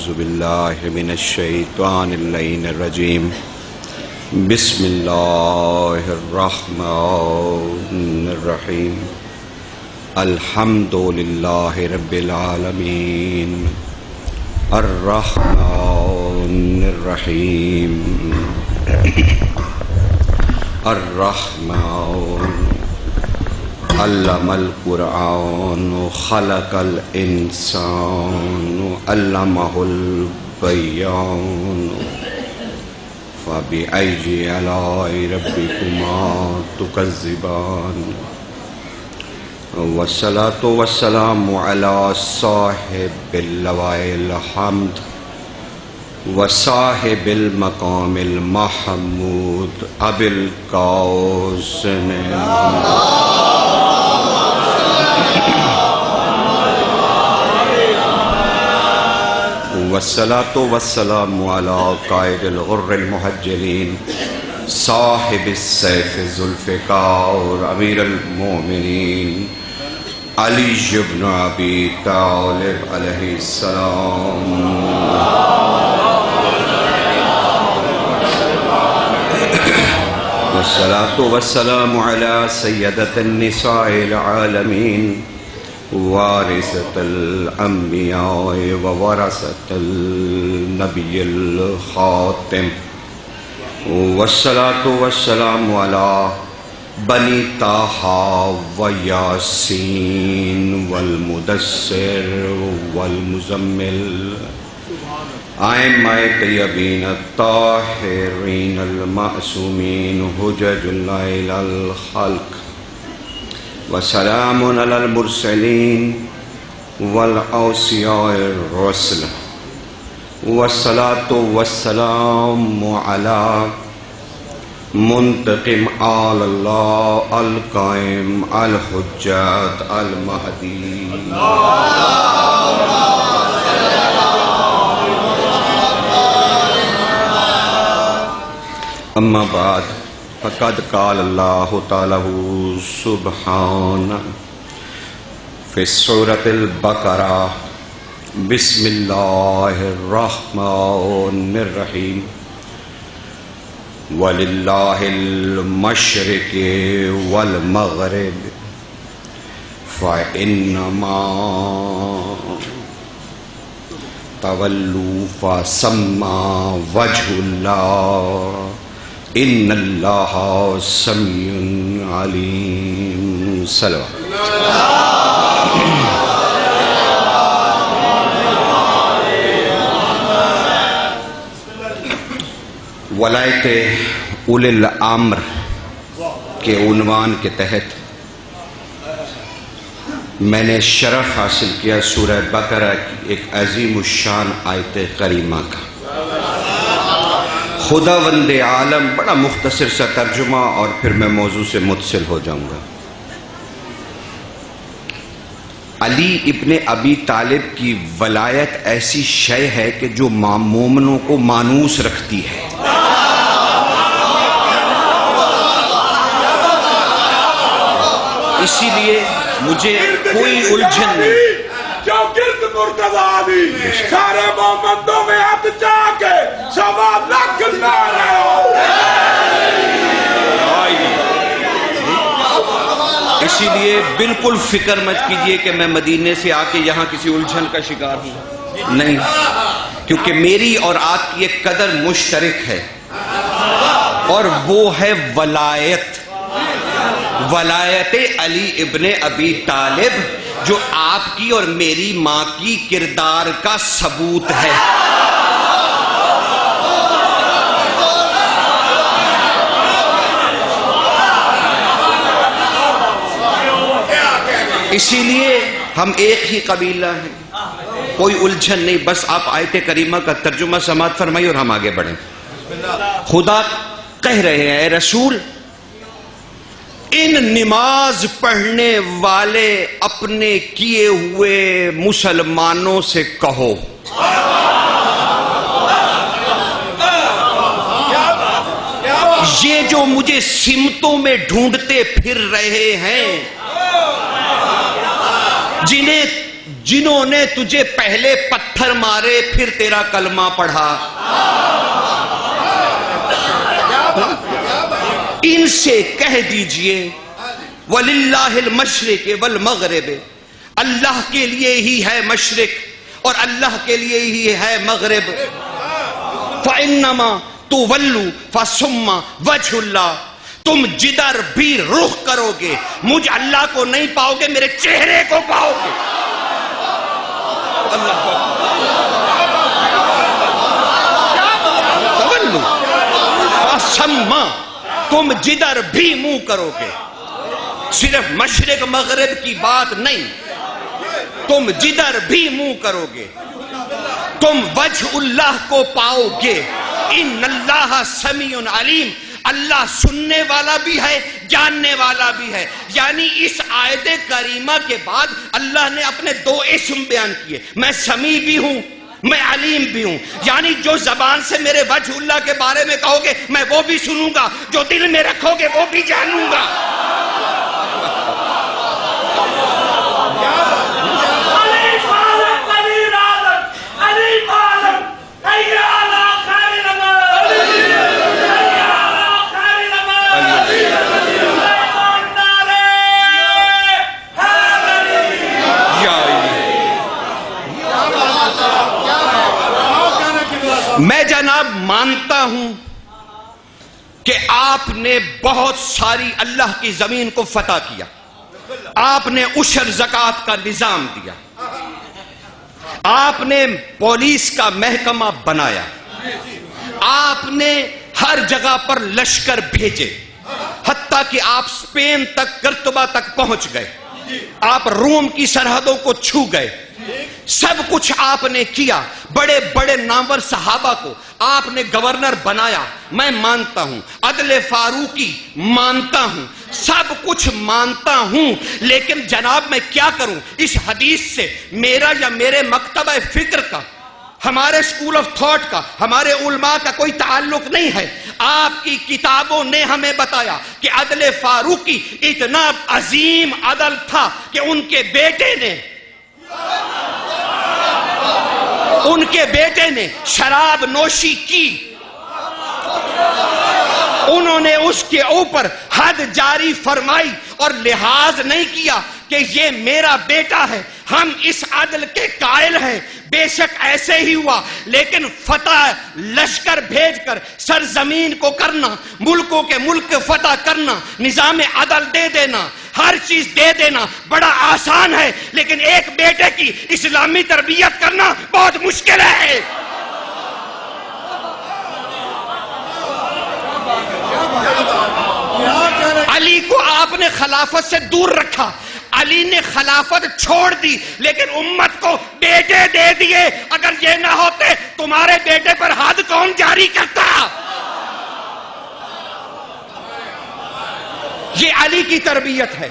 اعوذ باللہ من الشیطان اللعین الرجیم بسم اللہ الرحمن الرحیم الحمد للہ رب العالمین الرحمن الرحیم الرحمن علم القرآن خلق الانسان علمہ البیان فبأي آلاء ربكما تكذبان والصلاة والسلام على صاحب اللواء الحمد وصاحب المقام المحمود أبي القاسم والصلاة والسلام على قائد الغر المحجلين صاحب السيف ذوالفقار أمير المؤمنين علي بن أبي طالب عليه السلام والصلاة والسلام على سيدة النساء العالمين وارثة الأنبياء وورثة النبي الخاتم والصلاة والسلام على بني طه وياسين والمدثر والمزمل أئمة الطيبين الطاهرين المعصومين حجج الله إلى الخلق وسلام على المرسلين والأوصياء الرسل والصلاة والسلام على منتقم آل الله القائم الحجات المهدي أما بعد فقد قال الله تعالى سبحانه في سورة البقرة بسم الله الرحمن الرحيم ولله المشرق والمغرب فإنما تولوا فثم وجه الله ان اللہ سمیع علیم صلوات ولایت اولی الامر کے عنوان کے تحت میں نے شرف حاصل کیا سورہ بقرہ کی ایک عظیم الشان آیت کریمہ کا خداوند عالم بڑا مختصر سا ترجمہ اور پھر میں موضوع سے متصل ہو جاؤں گا۔ علی ابن ابی طالب کی ولایت ایسی شے ہے کہ جو مومنوں کو مانوس رکھتی ہے۔ اسی لیے مجھے کوئی الجھن نہیں جو گرد مرتضی دی سارے مومندوں میں ہاتھ چاہ کے سوا لکھ نعرہ اسی لیے بالکل فکر مت کیجئے کہ میں مدینے سے آ کے یہاں کسی الجھن کا شکار ہوں، نہیں، کیونکہ میری اور آپ کی ایک قدر مشترک ہے اور وہ ہے ولایت علی ابن ابی طالب، جو آپ کی اور میری ماں کی کردار کا ثبوت ہے۔ اسی لیے ہم ایک ہی قبیلہ ہیں، کوئی الجھن نہیں، بس آپ آیت کریمہ کا ترجمہ سماعت فرمائیے اور ہم آگے بڑھیں۔ خدا کہہ رہے ہیں اے رسول، ان نماز پڑھنے والے اپنے کیے ہوئے مسلمانوں سے کہو یہ جو مجھے سمتوں میں ڈھونڈتے پھر رہے ہیں، جنہیں جنہوں نے تجھے پہلے پتھر مارے پھر تیرا کلمہ پڑھا، ان سے کہہ دیجئے وَلِلَّهِ الْمَشْرِقِ وَالْمَغْرِبِ، اللہ کے لیے ہی ہے مشرق اور اللہ کے لیے ہی ہے مغرب. فَإِنَّمَا تُوَلُّوا فَثُمَّ وَجْهُ اللَّهِ، تم جدھر بھی رخ کرو گے مجھ اللہ کو نہیں پاؤ گے، میرے چہرے کو پاؤ گے. اللہ فَثُمَّ، تم جدھر بھی منہ کرو گے، صرف مشرق مغرب کی بات نہیں، تم جدھر بھی منہ کرو گے تم وجہ اللہ کو پاؤ گے. ان اللہ سمیع علیم، اللہ سننے والا بھی ہے جاننے والا بھی ہے. یعنی اس آیت کریمہ کے بعد اللہ نے اپنے دو اسم بیان کیے، میں سمیع بھی ہوں میں علیم بھی ہوں. یعنی جو زبان سے میرے وجہ اللہ کے بارے میں کہو گے میں وہ بھی سنوں گا، جو دل میں رکھو گے وہ بھی جانوں گا. میں جناب مانتا ہوں کہ آپ نے بہت ساری اللہ کی زمین کو فتح کیا، آپ نے عشر زکوٰۃ کا نظام دیا، آپ نے پولیس کا محکمہ بنایا، آپ نے ہر جگہ پر لشکر بھیجے، حتیٰ کہ آپ اسپین تک قرطبہ تک پہنچ گئے، آپ روم کی سرحدوں کو چھو گئے. سب کچھ آپ نے کیا. بڑے بڑے نامور صحابہ کو آپ نے گورنر بنایا. میں مانتا ہوں عدل فاروقی مانتا ہوں، سب کچھ مانتا ہوں، لیکن جناب میں کیا کروں؟ اس حدیث سے میرا یا میرے مکتبہ فکر کا، ہمارے اسکول آف تھاٹ کا، ہمارے علماء کا کوئی تعلق نہیں ہے. آپ کی کتابوں نے ہمیں بتایا کہ عدل فاروقی اتنا عظیم عدل تھا کہ ان کے بیٹے نے شراب نوشی کی، انہوں نے اس کے اوپر حد جاری فرمائی اور لحاظ نہیں کیا کہ یہ میرا بیٹا ہے، ہم اس عدل کے قائل ہیں. بے شک ایسے ہی ہوا، لیکن فتح لشکر بھیج کر سرزمین کو کرنا، ملکوں کے ملک فتح کرنا، نظام عدل دے دینا، ہر چیز دے دینا بڑا آسان ہے، لیکن ایک بیٹے کی اسلامی تربیت کرنا بہت مشکل ہے. علی کو آپ نے خلافت سے دور رکھا، علی نے خلافت چھوڑ دی، لیکن امت کو بیٹے دے دیے. اگر یہ نہ ہوتے تمہارے بیٹے پر حد کون جاری کرتا؟ یہ علی کی تربیت ہے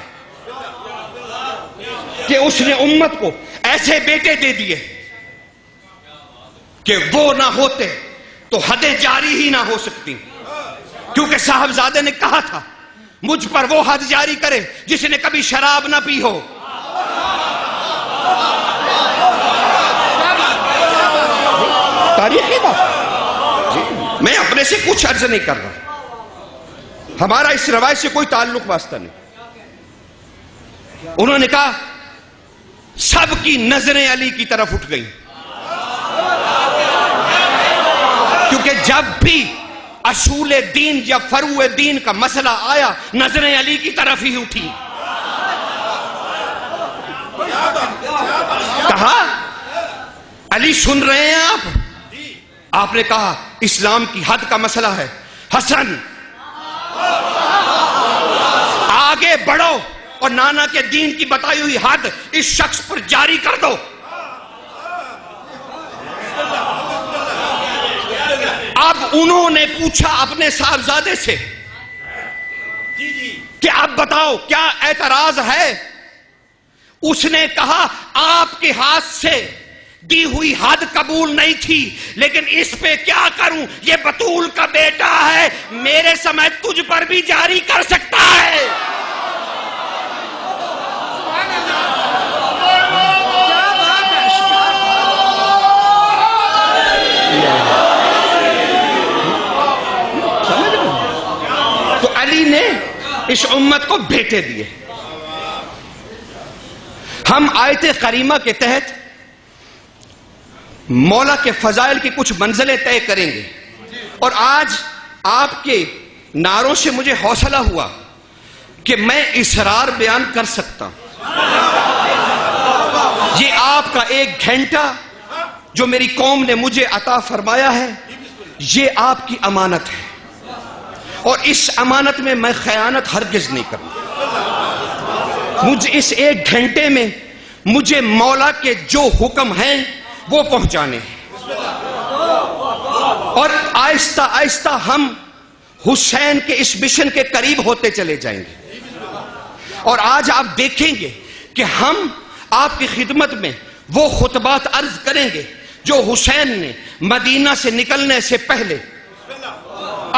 کہ اس نے امت کو ایسے بیٹے دے دیے کہ وہ نہ ہوتے تو حدیں جاری ہی نہ ہو سکتی. کیونکہ صاحبزادے نے کہا تھا مجھ پر وہ حد جاری کرے جس نے کبھی شراب نہ پی ہو. تاریخی بات جی، میں اپنے سے کچھ عرض نہیں کر رہا، ہمارا اس روایت سے کوئی تعلق واسطہ نہیں. انہوں نے کہا سب کی نظریں علی کی طرف اٹھ گئیں، کیونکہ جب بھی اصول دین یا فروع دین کا مسئلہ آیا نظریں علی کی طرف ہی اٹھی. کہا علی سن رہے ہیں آپ نے کہا اسلام کی حد کا مسئلہ ہے، حسن آگے بڑھو اور نانا کے دین کی بتائی ہوئی حد اس شخص پر جاری کر دو. اب انہوں نے پوچھا اپنے صاحبزادے سے کہ اب بتاؤ کیا اعتراض ہے؟ اس نے کہا آپ کے ہاتھ سے دی ہوئی حد قبول نہیں تھی، لیکن اس پہ کیا کروں، یہ بطول کا بیٹا ہے، میرے سمیت تجھ پر بھی جاری کر سکتا ہے. اس امت کو بیٹے دیے. ہم آیت کریمہ کے تحت مولا کے فضائل کی کچھ منزلیں طے کریں گے. اور آج آپ کے نعروں سے مجھے حوصلہ ہوا کہ میں اسرار بیان کر سکتا ہوں. یہ آپ کا 1 گھنٹہ جو میری قوم نے مجھے عطا فرمایا ہے، یہ آپ کی امانت ہے، اور اس امانت میں میں خیانت ہرگز نہیں کروں. مجھے اس 1 گھنٹے میں مجھے مولا کے جو حکم ہیں وہ پہنچانے ہیں، اور آہستہ آہستہ ہم حسین کے اس مشن کے قریب ہوتے چلے جائیں گے. اور آج آپ دیکھیں گے کہ ہم آپ کی خدمت میں وہ خطبات عرض کریں گے جو حسین نے مدینہ سے نکلنے سے پہلے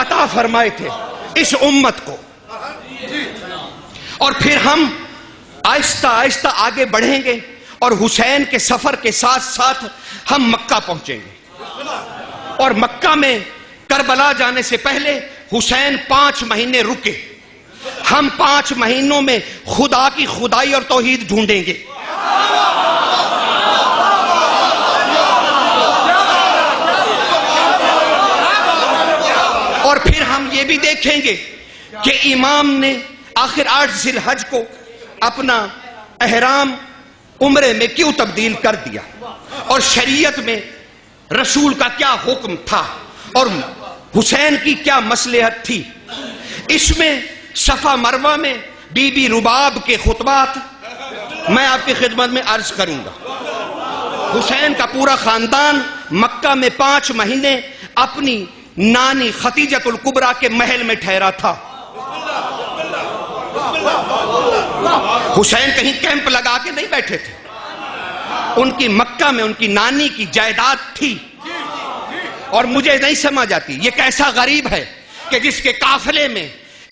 عطا فرمائے تھے اس امت کو. اور پھر ہم آہستہ آہستہ آگے بڑھیں گے، اور حسین کے سفر کے ساتھ ساتھ ہم مکہ پہنچیں گے. اور مکہ میں کربلا جانے سے پہلے حسین 5 مہینے رکے. ہم 5 مہینوں میں خدا کی خدائی اور توحید ڈھونڈیں گے. اور پھر ہم یہ بھی دیکھیں گے کہ امام نے آخر 8 ذی الحج کو اپنا احرام عمرے میں کیوں تبدیل کر دیا، اور شریعت میں رسول کا کیا حکم تھا، اور حسین کی کیا مصلحت تھی. اس میں صفا مروہ میں بی بی رباب کے خطبات میں آپ کی خدمت میں عرض کروں گا. حسین کا پورا خاندان مکہ میں 5 مہینے اپنی نانی ختیجۃ الکبریٰ کے محل میں ٹھہرا تھا. حسین کہیں کیمپ لگا کے نہیں بیٹھے تھے. ان کی مکہ میں ان کی نانی کی جائیداد تھی. اور مجھے نہیں سمجھ آتی یہ کیسا غریب ہے کہ جس کے قافلے میں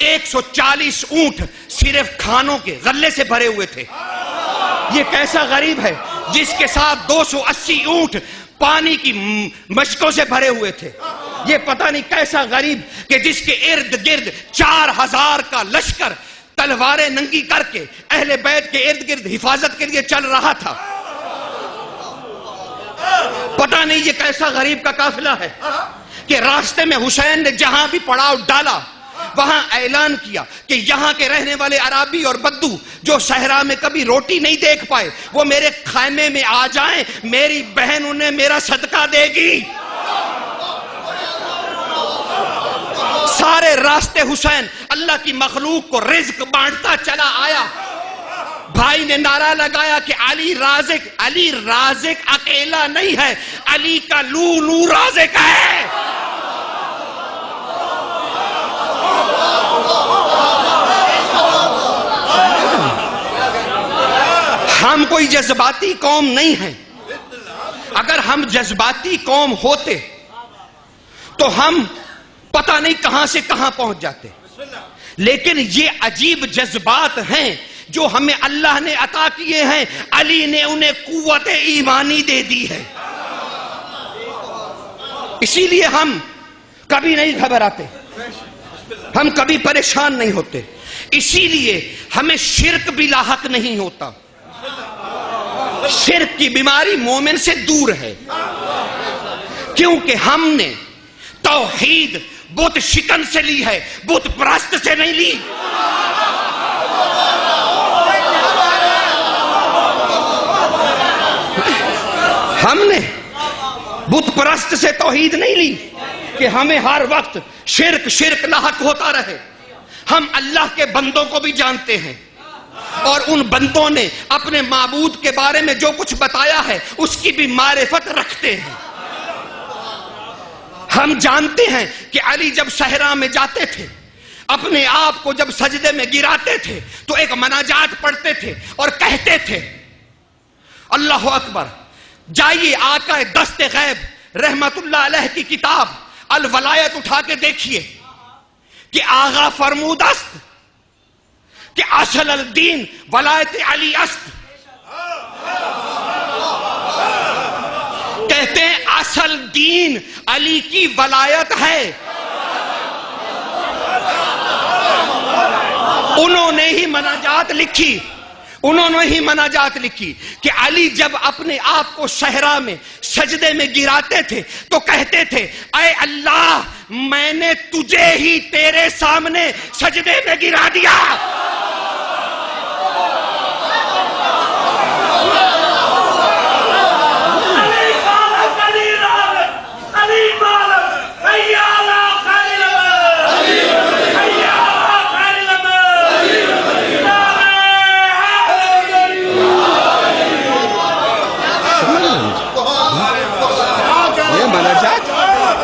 140 اونٹ صرف کھانوں کے غلے سے بھرے ہوئے تھے. یہ کیسا غریب ہے جس کے ساتھ 280 اونٹ پانی کی مشکوں سے بھرے ہوئے تھے. یہ پتہ نہیں کیسا غریب کہ جس کے ارد گرد 4000 کا لشکر تلواریں ننگی کر کے اہل بیت کے ارد گرد حفاظت کے لیے چل رہا تھا. پتہ نہیں یہ کیسا غریب کا قافلہ ہے کہ راستے میں حسین نے جہاں بھی پڑاؤ ڈالا وہاں اعلان کیا کہ یہاں کے رہنے والے عرابی اور بدو جو صحرا میں کبھی روٹی نہیں دیکھ پائے وہ میرے خیمے میں آ جائیں، میری بہن انہیں میرا صدقہ دے گی. سارے راستے حسین اللہ کی مخلوق کو رزق بانٹتا چلا آیا. بھائی نے نعرہ لگایا کہ علی رازق اکیلا نہیں ہے، علی کا لولو رازق ہے. ہم کوئی جذباتی قوم نہیں ہیں. اگر ہم جذباتی قوم ہوتے تو ہم پتہ نہیں کہاں سے کہاں پہنچ جاتے. لیکن یہ عجیب جذبات ہیں جو ہمیں اللہ نے عطا کیے ہیں. علی نے انہیں قوت ایمانی دے دی ہے. اسی لیے ہم کبھی نہیں گھبراتے، ہم کبھی پریشان نہیں ہوتے. اسی لیے ہمیں شرک بھی لاحق نہیں ہوتا. شرک کی بیماری مومن سے دور ہے، کیونکہ ہم نے توحید بت شکن سے لی ہے، بت پرست سے نہیں لی. ہم نے بت پرست سے توحید نہیں لی کہ ہمیں ہر وقت شرک لاحق ہوتا رہے. ہم اللہ کے بندوں کو بھی جانتے ہیں، اور ان بندوں نے اپنے معبود کے بارے میں جو کچھ بتایا ہے اس کی بھی معرفت رکھتے ہیں. ہم جانتے ہیں کہ علی جب صحرا میں جاتے تھے، اپنے آپ کو جب سجدے میں گراتے تھے تو ایک مناجات پڑھتے تھے اور کہتے تھے اللہ اکبر. جائیے آقا دست غیب رحمت اللہ علیہ کی کتاب الولایت اٹھا کے دیکھیے کہ آغا فرمود است کہ اصل الدین ولایت علی است. کہتے ہیں اصل دین علی کی ولایت ہے. نے ہی مناجات لکھی کہ علی جب اپنے آپ کو صحرا میں سجدے میں گراتے تھے تو کہتے تھے اے اللہ میں نے تجھے ہی تیرے سامنے سجدے میں گرا دیا.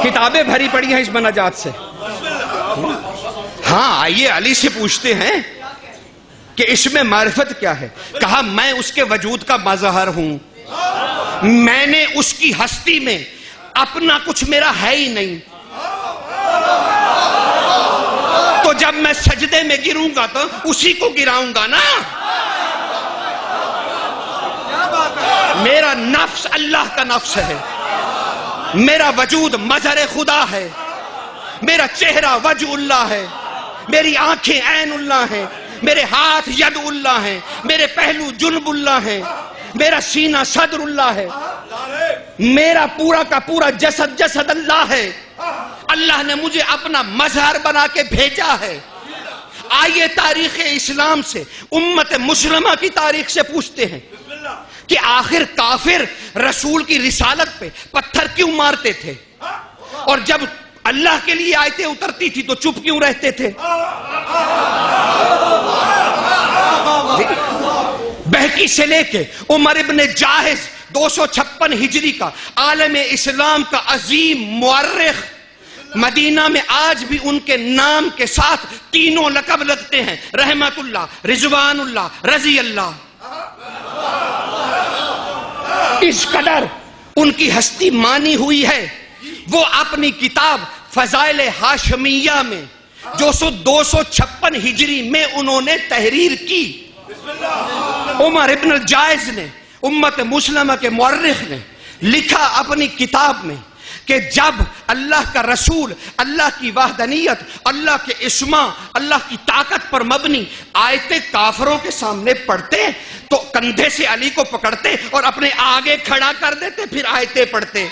کتابیں بھری پڑی ہیں اس مناجات سے. ہاں آئیے علی سے پوچھتے ہیں کہ اس میں معرفت کیا ہے. کہا میں اس کے وجود کا مظہر ہوں, میں نے اس کی ہستی میں اپنا کچھ میرا ہے ہی نہیں, تو جب میں سجدے میں گروں گا تو اسی کو گراؤں گا نا. میرا نفس اللہ کا نفس ہے, میرا وجود مظہر خدا ہے, میرا چہرہ وجہ اللہ ہے, میری آنکھیں عین اللہ ہیں, میرے ہاتھ ید اللہ ہیں, میرے پہلو جنب اللہ ہیں, میرا سینہ صدر اللہ ہے, میرا پورا کا پورا جسد اللہ ہے. اللہ نے مجھے اپنا مظہر بنا کے بھیجا ہے. آئیے تاریخ اسلام سے, امت مسلمہ کی تاریخ سے پوچھتے ہیں کہ آخر کافر رسول کی رسالت پہ پتھر کیوں مارتے تھے, اور جب اللہ کے لیے آیتیں اترتی تھی تو چپ کیوں رہتے تھے. بہکی سے لے کے عمر ابن جاہز 256 ہجری کا عالم اسلام کا عظیم مورخ, مدینہ میں آج بھی ان کے نام کے ساتھ تینوں لقب لگتے ہیں, رحمت اللہ, رضوان اللہ, رضی اللہ. اس قدر ان کی ہستی مانی ہوئی ہے. وہ اپنی کتاب فضائل ہاشمیہ میں جو 256 ہجری میں انہوں نے تحریر کی. عمر ابن الجائز نے, امت مسلمہ کے مورخ نے لکھا اپنی کتاب میں کہ جب اللہ کا رسول اللہ کی وحدانیت, اللہ کے اسما, اللہ کی طاقت پر مبنی آیتیں کافروں کے سامنے پڑھتے تو کندھے سے علی کو پکڑتے اور اپنے آگے کھڑا کر دیتے, پھر آیتیں پڑھتے.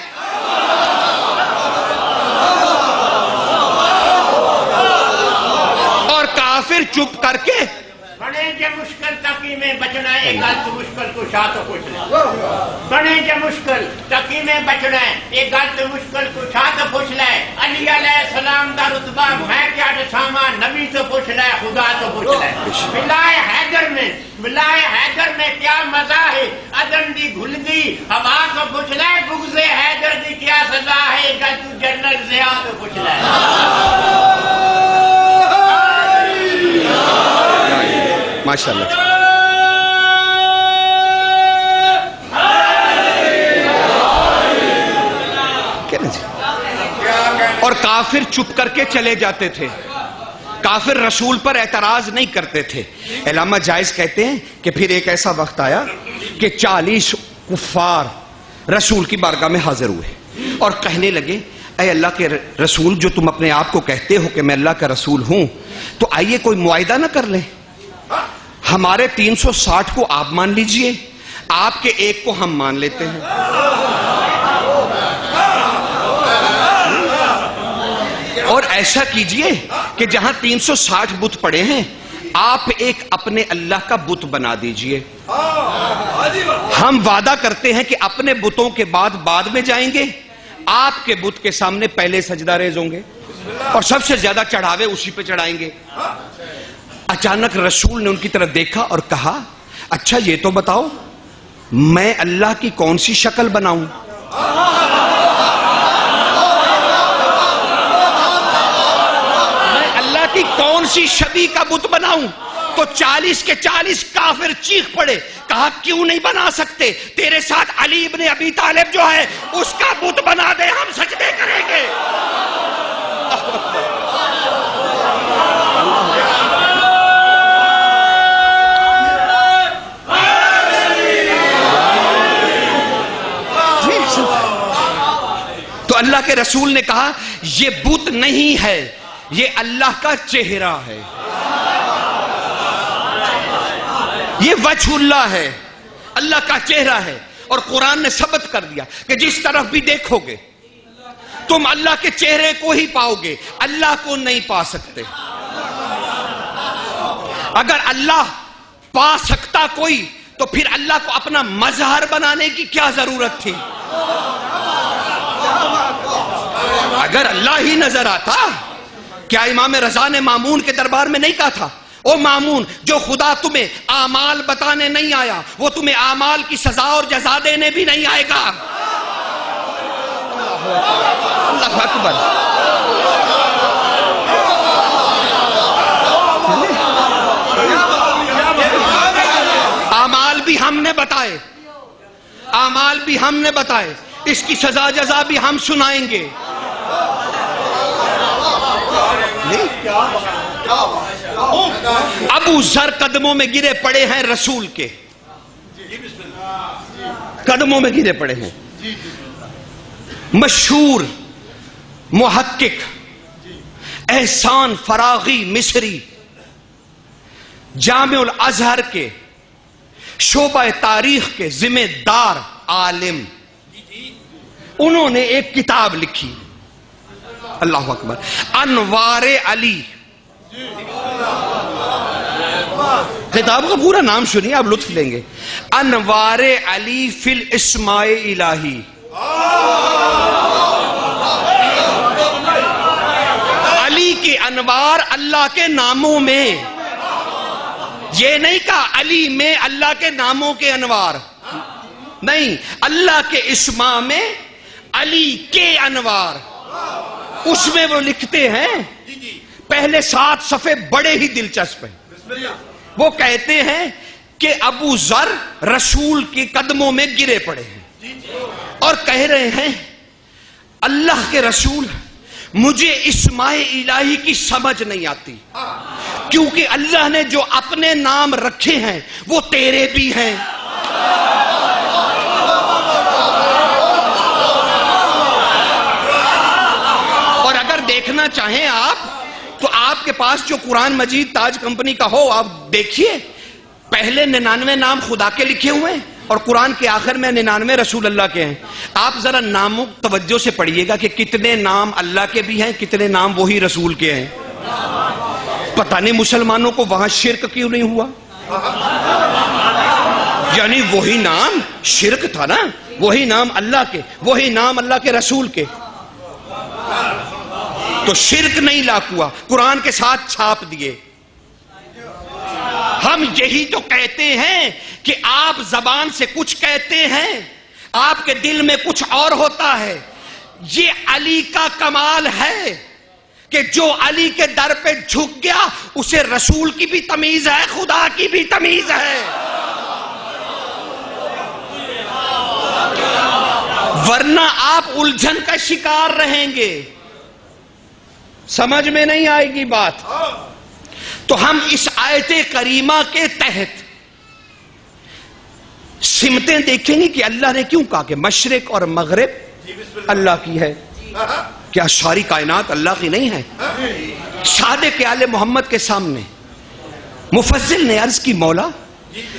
اور کافر چپ کر کے بڑے کے مشکل تقی میں بچنا ہے, ایک غلط مشکل کو شاہ تو پوچھ لیں. بڑے کے مشکل تقی میں بچنا ہے, ایک غلط مشکل کو شاہ تو پوچھ لیں. علی علیہ السلام دا رتبہ میں کیا دساما, نبی تو پوچھ لیں, خدا تو پوچھ لیں. ولائے حیدر میں کیا مزہ ہے, عدن دی گھل گئی ہوا تو پوچھ لیں. بغض حیدر دی کیا سزا ہے, غلط جنرل ضیاء تو پوچھ لیں. ماشاءاللہ. اور کافر چپ کر کے چلے جاتے تھے, کافر رسول پر اعتراض نہیں کرتے تھے. علامہ جائز کہتے ہیں کہ پھر ایک ایسا وقت آیا کہ 40 کفار رسول کی بارگاہ میں حاضر ہوئے اور کہنے لگے اے اللہ کے رسول, جو تم اپنے آپ کو کہتے ہو کہ میں اللہ کا رسول ہوں, تو آئیے کوئی معاہدہ نہ کر لیں. ہمارے 360 کو آپ مان لیجئے, آپ کے ایک کو ہم مان لیتے ہیں. اور ایسا کیجئے کہ جہاں 360 بت پڑے ہیں آپ ایک اپنے اللہ کا بت بنا دیجئے. ہم وعدہ کرتے ہیں کہ اپنے بتوں کے بعد میں جائیں گے, آپ کے بت کے سامنے پہلے سجدہ ریز ہوں گے اور سب سے زیادہ چڑھاوے اسی پہ چڑھائیں گے. اچانک رسول نے ان کی طرف دیکھا اور کہا اچھا یہ تو بتاؤ میں اللہ کی کون سی شکل بناؤں. میں اللہ کی کون سی شبیہ کا بت بناؤں. تو 40 کے 40 کافر چیخ پڑے, کہا کیوں نہیں بنا سکتے, تیرے ساتھ علی ابن ابی طالب جو ہے اس کا بت بنا دے, ہم سجدے کریں گے. تو اللہ کے رسول نے کہا یہ بت نہیں ہے, یہ اللہ کا چہرہ ہے. یہ وجہ اللہ ہے، اللہ کا چہرہ ہے، اور قرآن نے ثبت کر دیا کہ جس طرف بھی دیکھو گے تم اللہ کے چہرے کو ہی پاؤ گے، اللہ کو نہیں پا سکتے۔ اگر اللہ پا سکتا کوئی تو پھر اللہ کو اپنا مظہر بنانے کی کیا ضرورت تھی؟ اگر اللہ ہی نظر آتا، کیا امام رضا نے مامون کے دربار میں نہیں کہا تھا او مامون، جو خدا تمہیں اعمال بتانے نہیں آیا وہ تمہیں اعمال کی سزا اور جزا دینے بھی نہیں آئے گا؟ اللہ اکبر۔ اعمال بھی ہم نے بتائے، اعمال بھی ہم نے بتائے، اس کی سزا جزا بھی ہم سنائیں گے۔ ابو ذر قدموں میں گرے پڑے ہیں رسول کے، قدموں میں گرے پڑے ہیں۔ مشہور محقق احسان فراغی مصری، جامع الازہر کے شعبہ تاریخ کے ذمہ دار عالم، انہوں نے ایک کتاب لکھی، اللہ اکبر، انوار علی۔ کتاب کا پورا نام سنیے، آپ لطف لیں گے، انوار علی فی الاسماء الہی۔ علی کے انوار اللہ کے ناموں میں، یہ نہیں کہا علی میں اللہ کے ناموں کے انوار، نہیں، اللہ کے اسماء میں علی کے انوار۔ اس میں وہ لکھتے ہیں، پہلے 7 صفحے بڑے ہی دلچسپ ہیں۔ وہ کہتے ہیں کہ ابو ذر رسول کے قدموں میں گرے پڑے ہیں اور کہہ رہے ہیں اللہ کے رسول، مجھے اسماء الہی کی سمجھ نہیں آتی، کیونکہ اللہ نے جو اپنے نام رکھے ہیں وہ تیرے بھی ہیں۔ اور اگر دیکھنا چاہیں آپ تو آپ کے پاس جو قرآن مجید تاج کمپنی کا ہو، آپ دیکھیے، پہلے 99 نام خدا کے لکھے ہوئے ہیں اور قرآن کے آخر میں 99 رسول اللہ کے ہیں۔ آپ ذرا ناموں توجہ سے پڑھیے گا کہ کتنے نام اللہ کے بھی ہیں، کتنے نام وہی رسول کے ہیں۔ پتہ نہیں مسلمانوں کو وہاں شرک کیوں نہیں ہوا؟ یعنی وہی نام شرک تھا نا، وہی نام اللہ کے، وہی نام اللہ کے رسول کے، تو شرک نہیں لاک ہوا، قرآن کے ساتھ چھاپ دیے۔ ہم یہی تو کہتے ہیں کہ آپ زبان سے کچھ کہتے ہیں، آپ کے دل میں کچھ اور ہوتا ہے۔ یہ علی کا کمال ہے کہ جو علی کے در پہ جھک گیا اسے رسول کی بھی تمیز ہے، خدا کی بھی تمیز ہے۔ ورنہ آپ الجھن کا شکار رہیں گے، سمجھ میں نہیں آئے گی بات۔ تو ہم اس آیت کریمہ کے تحت سمتیں دیکھیں گے کہ اللہ نے کیوں کہا کہ مشرق اور مغرب اللہ کی ہے۔ کیا ساری کائنات اللہ کی نہیں ہے؟ صادق آل محمد کے سامنے مفضل نے عرض کی، مولا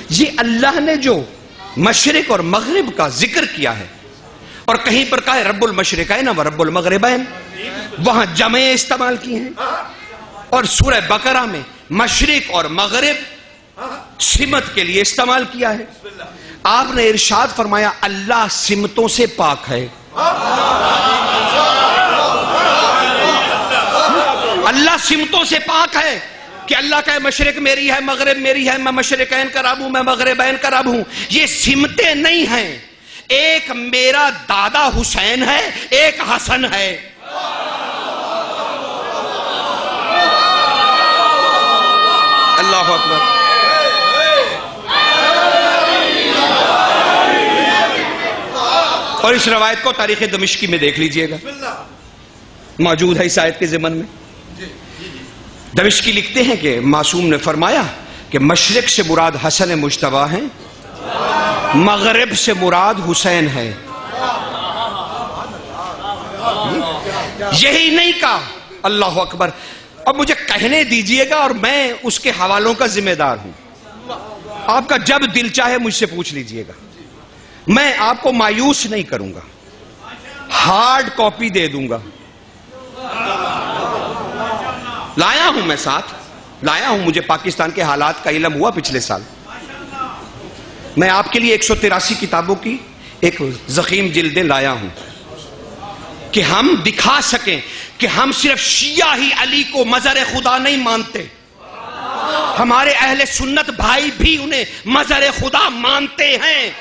یہ اللہ نے جو مشرق اور مغرب کا ذکر کیا ہے، اور کہیں پر کہا ہے رب المشرقین و رب المغربین، وہاں جمع استعمال کی ہیں، اور سورہ بقرہ میں مشرق اور مغرب سمت کے لیے استعمال کیا ہے۔ آپ نے ارشاد فرمایا اللہ سمتوں سے پاک ہے، اللہ سمتوں سے پاک ہے کہ اللہ کا مشرق میری ہے، مغرب میری ہے، میں مشرقین کا رب ہوں، میں مغربین کا رب ہوں۔ یہ سمتیں نہیں ہیں، ایک میرا دادا حسین ہے، ایک حسن ہے۔ اللہ اکبر۔ اور اس روایت کو تاریخ دمشقی میں دیکھ لیجئے گا، موجود ہے اس آیت کے ضمن میں۔ دمشقی لکھتے ہیں کہ معصوم نے فرمایا کہ مشرق سے مراد حسن مجتبی ہیں، مغرب سے مراد حسین ہے۔ یہی نہیں کہا، اللہ اکبر۔ اب مجھے کہنے دیجئے گا اور میں اس کے حوالوں کا ذمہ دار ہوں۔ آپ کا جب دل چاہے مجھ سے پوچھ لیجئے گا، میں آپ کو مایوس نہیں کروں گا، ہارڈ کاپی دے دوں گا. لایا ہوں، میں ساتھ لایا ہوں، مجھے پاکستان کے حالات کا علم ہوا پچھلے سال. میں آپ کے لیے 183 کتابوں کی ایک ضخیم جلدیں لایا ہوں کہ ہم دکھا سکیں کہ ہم صرف شیعہ ہی علی کو مظہر خدا نہیں مانتے، ہمارے اہل سنت بھائی بھی انہیں مظہر خدا مانتے ہیں.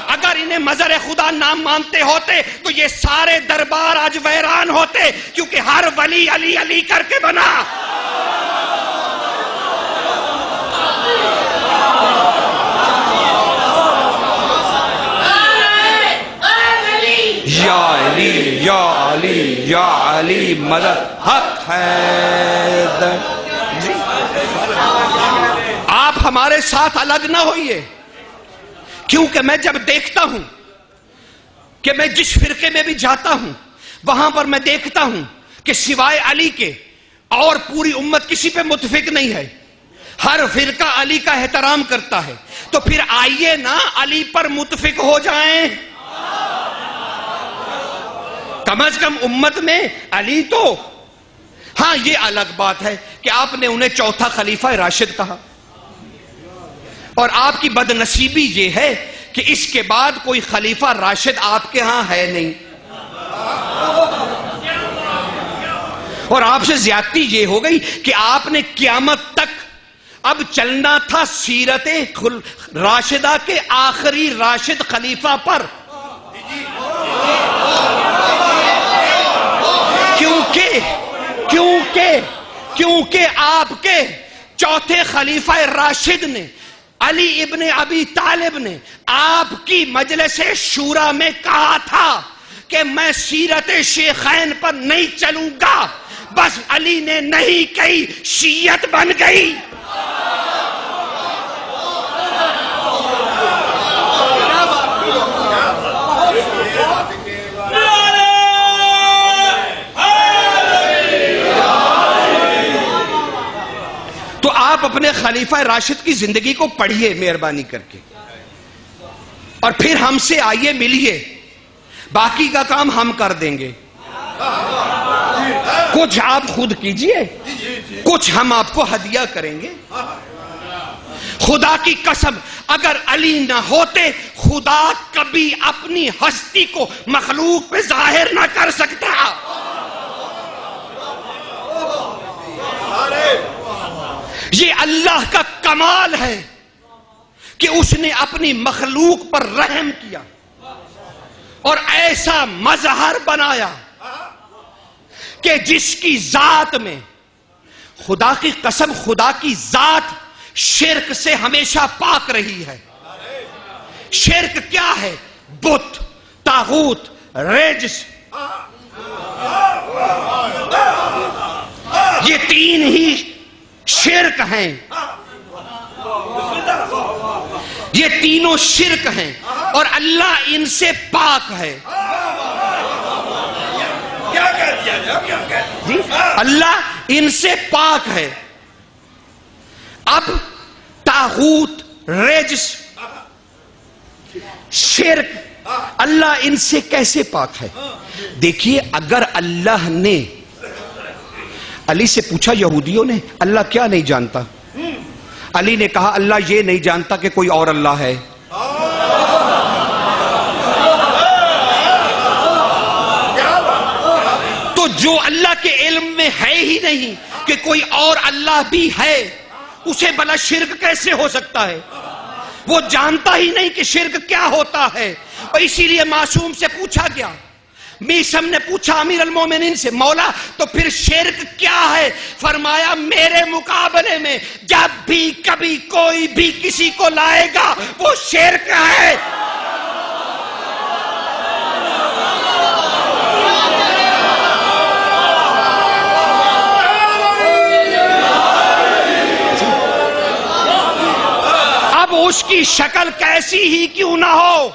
اگر انہیں مظہر خدا نہ مانتے ہوتے تو یہ سارے دربار آج ویران ہوتے، کیونکہ ہر ولی علی علی کر کے بنا. یا علی یا علی یا علی مدد حق ہے. جی آپ ہمارے ساتھ الگ نہ ہوئیے، کیونکہ میں جب دیکھتا ہوں کہ میں جس فرقے میں بھی جاتا ہوں وہاں پر میں دیکھتا ہوں کہ سوائے علی کے اور پوری امت کسی پہ متفق نہیں ہے، ہر فرقہ علی کا احترام کرتا ہے. تو پھر آئیے نا علی پر متفق ہو جائیں. کم از کم امت میں علی تو. ہاں یہ الگ بات ہے کہ آپ نے انہیں چوتھا خلیفہ راشد کہا، اور آپ کی بد نصیبی یہ ہے کہ اس کے بعد کوئی خلیفہ راشد آپ کے ہاں ہے نہیں. اور آپ سے زیادتی یہ ہو گئی کہ آپ نے قیامت تک اب چلنا تھا سیرت راشدہ کے آخری راشد خلیفہ پر، کیونکہ آپ کے چوتھے خلیفہ راشد نے علی ابن ابی طالب نے آپ کی مجلس شورا میں کہا تھا کہ میں سیرت شیخین پر نہیں چلوں گا. بس علی نے نہیں کہی، شیعت بن گئی. تو آپ اپنے خلیفہ راشد کی زندگی کو پڑھیے مہربانی کر کے، اور پھر ہم سے آئیے ملیے، باقی کا کام ہم کر دیں گے. کچھ آپ خود کیجئے، کچھ ہم آپ کو ہدیہ کریں گے. خدا کی قسم اگر علی نہ ہوتے خدا کبھی اپنی ہستی کو مخلوق پہ ظاہر نہ کر سکتا. یہ اللہ کا کمال ہے کہ اس نے اپنی مخلوق پر رحم کیا اور ایسا مظہر بنایا کہ جس کی ذات میں، خدا کی قسم خدا کی ذات شرک سے ہمیشہ پاک رہی ہے. شرک کیا ہے؟ بت، طاغوت، رجس، یہ تین ہی شرک ہیں. یہ تینوں شرک ہیں اور اللہ ان سے پاک ہے. اللہ ان سے پاک ہے. اب طاغوت، رجس، شرک، اللہ ان سے کیسے پاک ہے؟ دیکھیے اگر اللہ نے علی سے پوچھا یہودیوں نے اللہ کیا نہیں جانتا، علی نے کہا اللہ یہ نہیں جانتا کہ کوئی اور اللہ ہے. تو جو اللہ کے علم میں ہے ہی نہیں کہ کوئی اور اللہ بھی ہے، اسے بھلا شرک کیسے ہو سکتا ہے؟ وہ جانتا ہی نہیں کہ شرک کیا ہوتا ہے. اور اسی لیے معصوم سے پوچھا گیا، میثم نے پوچھا امیر المومنین سے، مولا تو پھر شرک کیا ہے؟ فرمایا میرے مقابلے میں جب بھی کبھی کوئی بھی کسی کو لائے گا وہ شرک ہے. اب اس کی شکل کیسی ہی کیوں نہ ہو،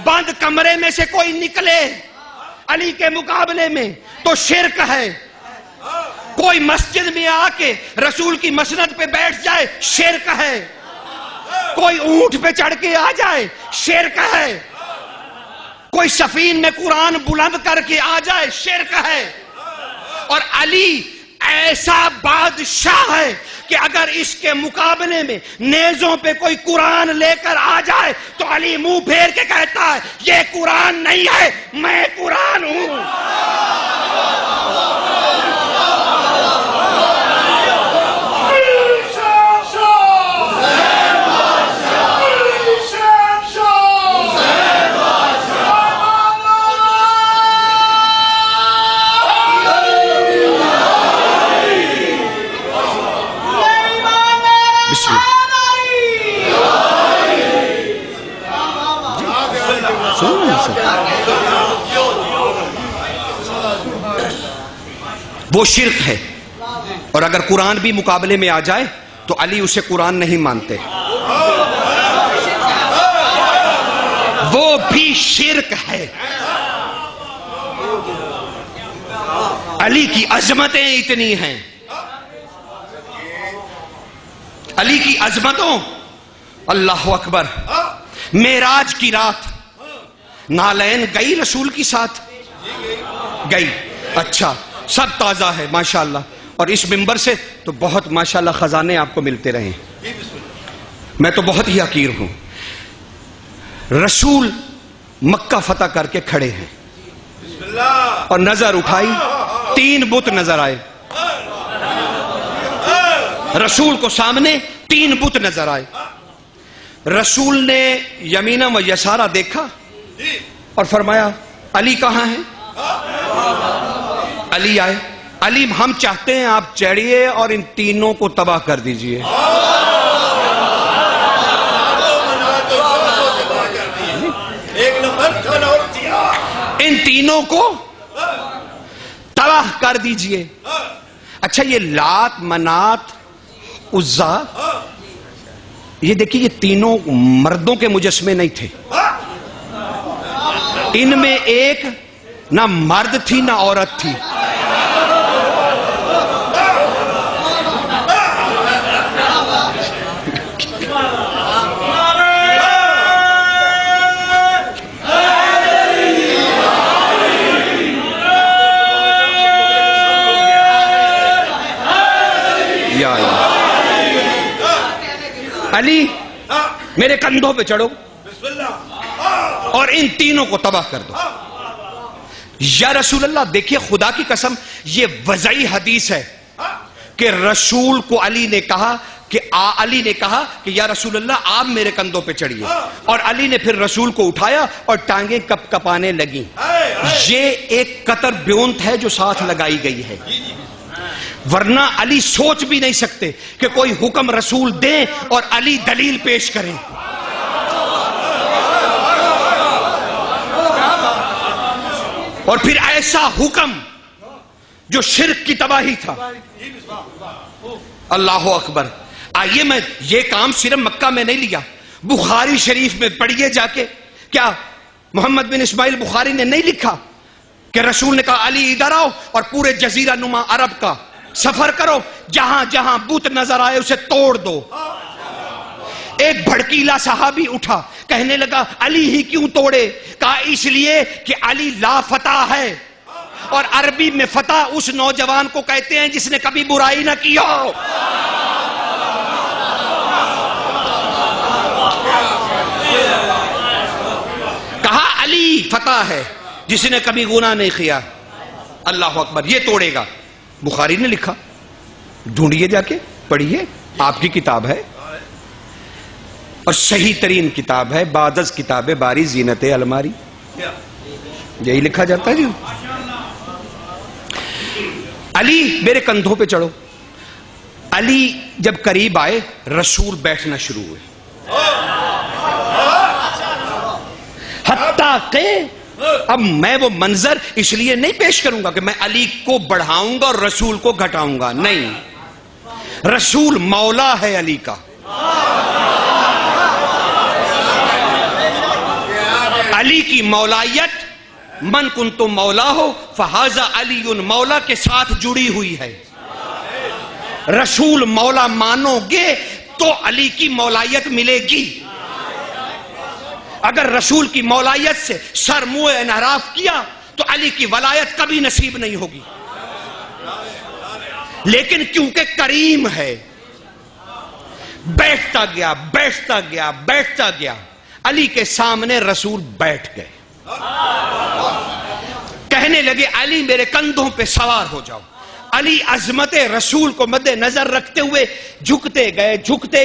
بند کمرے میں سے کوئی نکلے علی کے مقابلے میں تو شرک ہے. کوئی مسجد میں آ کے رسول کی مسند پہ بیٹھ جائے شرک ہے، کوئی اونٹ پہ چڑھ کے آ جائے شرک ہے، کوئی سفین میں قرآن بلند کر کے آ جائے شرک ہے. اور علی ایسا بادشاہ ہے کہ اگر اس کے مقابلے میں نیزوں پہ کوئی قرآن لے کر آ جائے تو علی منہ پھیر کے کہتا ہے یہ قرآن نہیں ہے، میں قرآن ہوں. وہ شرک ہے، اور اگر قرآن بھی مقابلے میں آ جائے تو علی اسے قرآن نہیں مانتے، وہ بھی شرک ہے. علی کی عظمتیں اتنی ہیں، علی کی عظمتوں. اللہ اکبر. معراج کی رات نالین گئی رسول کی ساتھ گئی، اچھا سب تازہ ہے ماشاءاللہ، اور اس منبر سے تو بہت ماشاءاللہ خزانے آپ کو ملتے رہے. میں تو بہت ہی حقیر ہوں. رسول مکہ فتح کر کے کھڑے ہیں اور نظر اٹھائی، 3 بت نظر آئے. رسول کو سامنے 3 بت نظر آئے. رسول نے یمینہ و یسارہ دیکھا اور فرمایا علی کہاں ہے؟ علی آئے. علی ہم چاہتے ہیں آپ چڑھیے اور ان تینوں کو تباہ کر دیجئے. ان تینوں کو تباہ کر دیجئے. اچھا یہ لات منات عزا، یہ دیکھیے یہ تینوں مردوں کے مجسمے نہیں تھے. ان میں ایک نہ مرد تھی نہ عورت تھی. علی میرے کندھوں پہ چڑھو اور ان تینوں کو تباہ کر دو. یا رسول اللہ دیکھیے خدا کی قسم یہ وضعی حدیث ہے کہ رسول کو علی نے کہا کہ یا رسول اللہ آپ میرے کندھوں پہ چڑھیے، اور علی نے پھر رسول کو اٹھایا اور ٹانگیں کپ کپانے لگیں. یہ ایک قطر بیونت ہے جو ساتھ لگائی گئی ہے، ورنہ علی سوچ بھی نہیں سکتے کہ کوئی حکم رسول دیں اور علی دلیل پیش کریں. اور پھر ایسا حکم جو شرک کی تباہی تھا. اللہ اکبر. آئیے میں یہ کام صرف مکہ میں نہیں لیا، بخاری شریف میں پڑھیے جا کے. کیا محمد بن اسماعیل بخاری نے نہیں لکھا کہ رسول نے کہا علی ادھر آؤ اور پورے جزیرہ نما عرب کا سفر کرو، جہاں جہاں بت نظر آئے اسے توڑ دو. ایک بھڑکیلا صحابی اٹھا کہنے لگا علی ہی کیوں توڑے؟ کہا اس لیے کہ علی لا فتح ہے، اور عربی میں فتح اس نوجوان کو کہتے ہیں جس نے کبھی برائی نہ کی ہو. کہا علی فتح ہے جس نے کبھی گناہ نہیں کیا. اللہ اکبر. یہ توڑے گا. بخاری نے لکھا، ڈھونڈیے جا کے پڑھیے، آپ کی کتاب ہے اور صحیح ترین کتاب ہے، بعد از کتاب باری زینت الماری، یہی لکھا جاتا ہے. جی علی میرے کندھوں پہ چڑھو. علی جب قریب آئے رسول بیٹھنا شروع ہوئے، حتیٰ کہ اب میں وہ منظر اس لیے نہیں پیش کروں گا کہ میں علی کو بڑھاؤں گا اور رسول کو گھٹاؤں گا، نہیں. رسول مولا ہے علی کا. علی کی مولایت من کنتم مولا ہو فہذا علی مولا کے ساتھ جڑی ہوئی ہے. رسول مولا مانو گے تو علی کی مولایت ملے گی. اگر رسول کی مولایت سے سر منہ انحراف کیا تو علی کی ولایت کبھی نصیب نہیں ہوگی. لیکن کیونکہ کریم ہے، بیٹھتا گیا بیٹھتا گیا بیٹھتا گیا. علی کے سامنے رسول بیٹھ گئے، کہنے لگے علی میرے کندھوں پہ سوار ہو جاؤ. علی عظمت رسول کو مد نظر رکھتے ہوئے جھکتے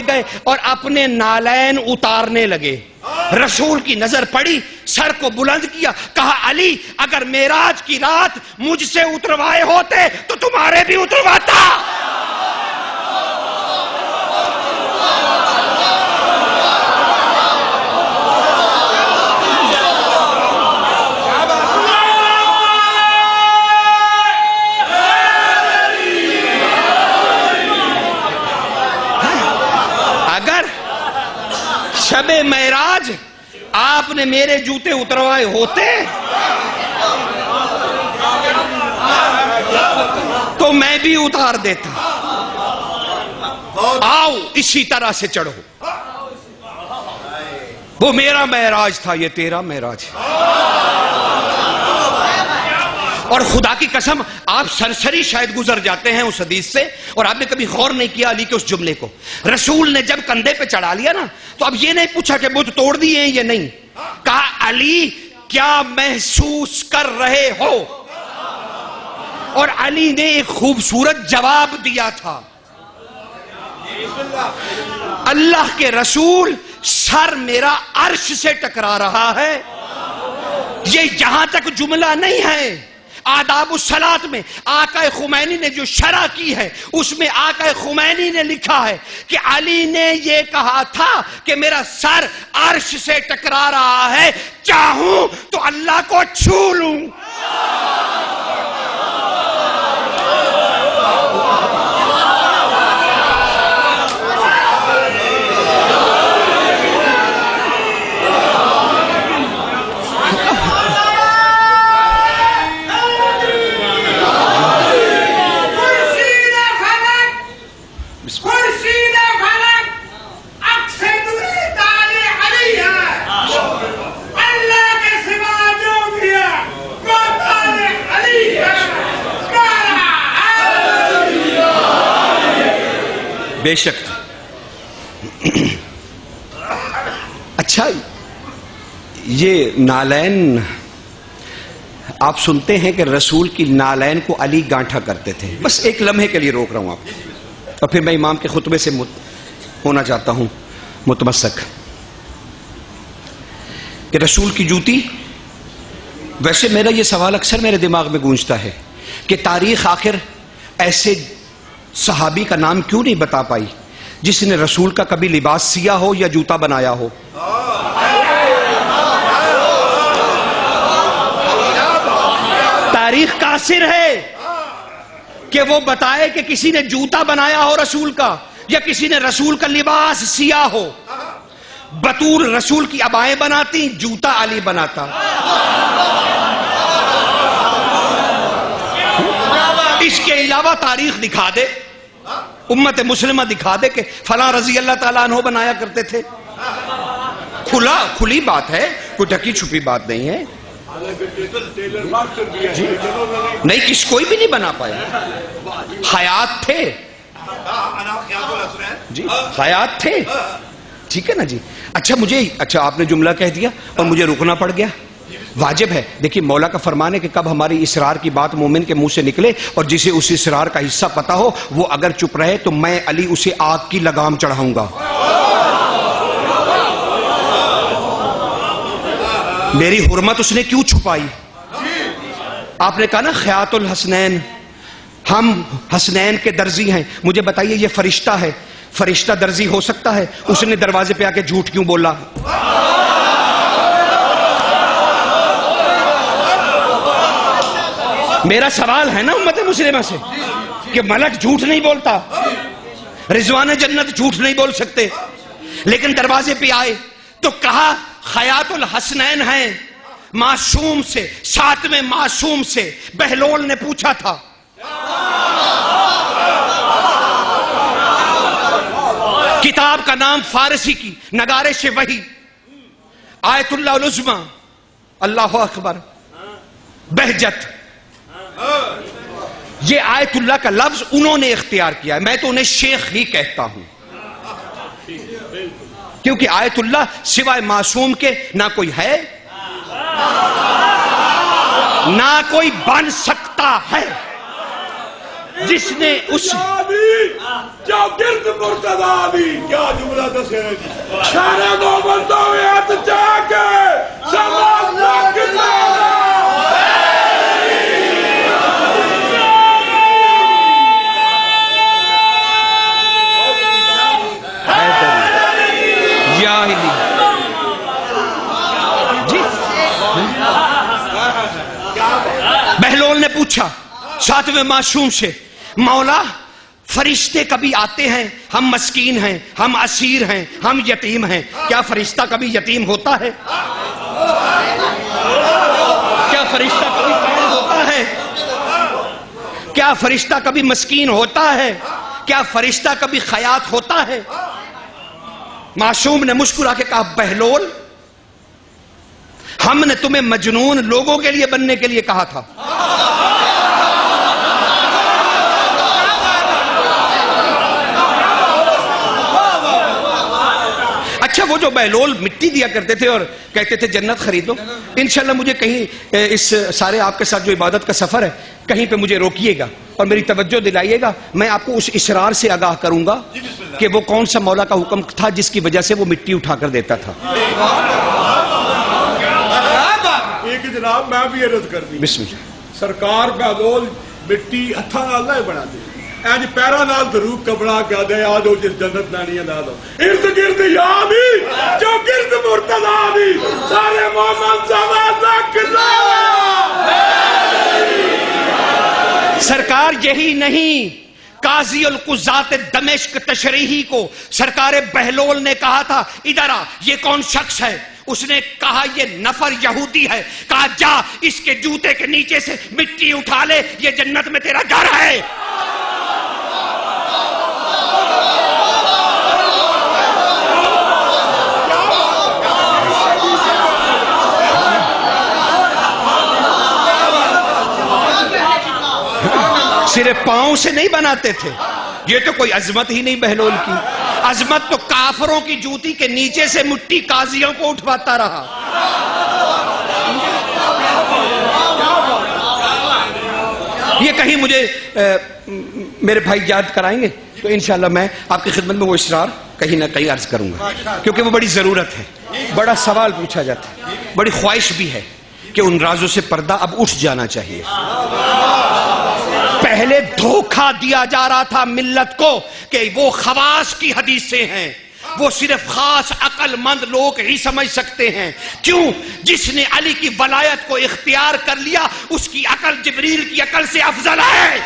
گئے اور اپنے نالین اتارنے لگے. رسول کی نظر پڑی، سر کو بلند کیا، کہا علی اگر معراج کی رات مجھ سے اتروائے ہوتے تو تمہارے بھی اترواتا. شب معراج آپ نے میرے جوتے اتروائے ہوتے تو میں بھی اتار دیتا. آؤ اسی طرح سے چڑھو. وہ میرا معراج تھا، یہ تیرا معراج ہے. اور خدا کی قسم آپ سرسری شاید گزر جاتے ہیں اس حدیث سے اور آپ نے کبھی غور نہیں کیا علی کے اس جملے کو. رسول نے جب کندھے پہ چڑھا لیا نا تو اب یہ نہیں پوچھا کہ بت توڑ دیے ہیں یا نہیں. کہا علی کیا محسوس کر رہے ہو؟ اور علی نے ایک خوبصورت جواب دیا تھا. اللہ کے رسول سر میرا عرش سے ٹکرا رہا ہے. یہ یہاں تک جملہ نہیں ہے. آداب الصلاۃ میں آقا خمینی نے جو شرح کی ہے اس میں آقا خمینی نے لکھا ہے کہ علی نے یہ کہا تھا کہ میرا سر عرش سے ٹکرا رہا ہے، چاہوں تو اللہ کو چھو لوں. بے شک. اچھا یہ نالین آپ سنتے ہیں کہ رسول کی نالین کو علی گانٹھا کرتے تھے. بس ایک لمحے کے لیے روک رہا ہوں آپ کو اور پھر میں امام کے خطبے سے ہونا چاہتا ہوں متمسک کہ رسول کی جوتی. ویسے میرا یہ سوال اکثر میرے دماغ میں گونجتا ہے کہ تاریخ آخر ایسے صحابی کا نام کیوں نہیں بتا پائی جس نے رسول کا کبھی لباس سیا ہو یا جوتا بنایا ہو. تاریخ قاصر ہے کہ وہ بتائے کہ کسی نے جوتا بنایا ہو رسول کا یا کسی نے رسول کا لباس سیا ہو. بطول رسول کی ابائیں بناتی، جوتا علی بناتا. اس کے علاوہ تاریخ دکھا دے، امت مسلمہ دکھا دے کہ فلاں رضی اللہ تعالیٰ عنہ بنایا کرتے تھے. کھلی بات ہے، کوئی ڈھکی چھپی بات نہیں ہے. نہیں کوئی بھی نہیں بنا پایا. حیات تھے جی، حیات تھے. ٹھیک ہے نا جی. اچھا آپ نے جملہ کہہ دیا اور مجھے رکنا پڑ گیا. واجب ہے. دیکھیے مولا کا فرمان ہے کہ کب ہماری اسرار کی بات مومن کے منہ سے نکلے اور جسے اس اسرار کا حصہ پتا ہو وہ اگر چپ رہے تو میں علی اسے آگ کی لگام چڑھاؤں گا. میری حرمت اس نے کیوں چھپائی؟ آپ نے کہا نا خیاط الحسنین، ہم حسنین کے درزی ہیں. مجھے بتائیے یہ فرشتہ ہے، فرشتہ درزی ہو سکتا ہے؟ اس نے دروازے پہ آ کے جھوٹ کیوں بولا؟ میرا سوال ہے نا امت مسلمہ سے کہ ملک جھوٹ نہیں بولتا، رضوان جنت جھوٹ نہیں بول سکتے، لیکن دروازے پہ آئے تو کہا خیاط الحسنین ہیں. معصوم سے، ساتویں معصوم سے بہلول نے پوچھا تھا کتاب کا نام فارسی کی نگارش وحی، آیت اللہ العظمی، اللہ اکبر، بہجت، یہ آیت اللہ کا لفظ انہوں نے اختیار کیا ہے، میں تو انہیں شیخ ہی کہتا ہوں، کیونکہ آیت اللہ سوائے معصوم کے نہ کوئی ہے نہ کوئی بن سکتا ہے، جس نے اس گرد مرتضی بھی کیا جملہ دسے جی، سارے مومنوں میں ہاتھ جا کے سماج لاکھتا بہلول نے پوچھا ساتویں معصوم سے، مولا فرشتے کبھی آتے ہیں، ہم مسکین ہیں، ہم اسیر ہیں، ہم یتیم ہیں، کیا فرشتہ کبھی یتیم ہوتا ہے؟ کیا فرشتہ کبھی قید ہوتا ہے؟ کیا فرشتہ کبھی مسکین ہوتا ہے؟ کیا فرشتہ کبھی خیاط ہوتا ہے؟ معصوم نے مسکرا کے کہا بہلول، ہم نے تمہیں مجنون لوگوں کے لیے بننے کے لیے کہا تھا، اچھا وہ جو بہلول مٹی دیا کرتے تھے اور کہتے تھے جنت خریدو، انشاءاللہ مجھے کہیں اس سارے آپ کے ساتھ جو عبادت کا سفر ہے کہیں پہ مجھے روکیے گا اور میری توجہ دلائیے گا، میں آپ کو اس اسرار سے آگاہ کروں گا کہ وہ کون سا مولا کا حکم تھا جس کی وجہ سے وہ مٹی اٹھا کر دیتا تھا۔ ایک جناب میں بھی عرض کر دی، بسم اللہ، سرکار بہلول مٹی ہتھاں نال نہ بنا دے، اینج پیراں نال دروپ کپڑا کے دے آ دو جس جنت لانی لا دو، ارد گرد یاد جو گرد مرتضی بھی سارے مومن سماج لاکھتا سرکار یہی نہیں، قاضی القضات دمشق تشریحی کو سرکار بہلول نے کہا تھا ادھر آ، یہ کون شخص ہے؟ اس نے کہا یہ نفر یہودی ہے، کہا جا اس کے جوتے کے نیچے سے مٹی اٹھا لے، یہ جنت میں تیرا گھر ہے۔ صرف پاؤں سے نہیں بناتے تھے، یہ تو کوئی عظمت ہی نہیں بہلول کی، عظمت تو کافروں کی جوتی کے نیچے سے مٹی قاضیوں کو اٹھواتا رہا۔ یہ کہیں مجھے میرے بھائی یاد کرائیں گے تو انشاءاللہ میں آپ کی خدمت میں وہ اسرار کہیں نہ کہیں عرض کروں گا، کیونکہ وہ بڑی ضرورت ہے، بڑا سوال پوچھا جاتا ہے، بڑی خواہش بھی ہے کہ ان رازوں سے پردہ اب اٹھ جانا چاہیے۔ پہلے دھوکہ دیا جا رہا تھا ملت کو کہ وہ خواص کی حدیثیں ہیں، وہ صرف خاص عقل مند لوگ ہی سمجھ سکتے ہیں، کیوں؟ جس نے علی کی ولایت کو اختیار کر لیا اس کی عقل جبریل کی عقل سے افضل ہے۔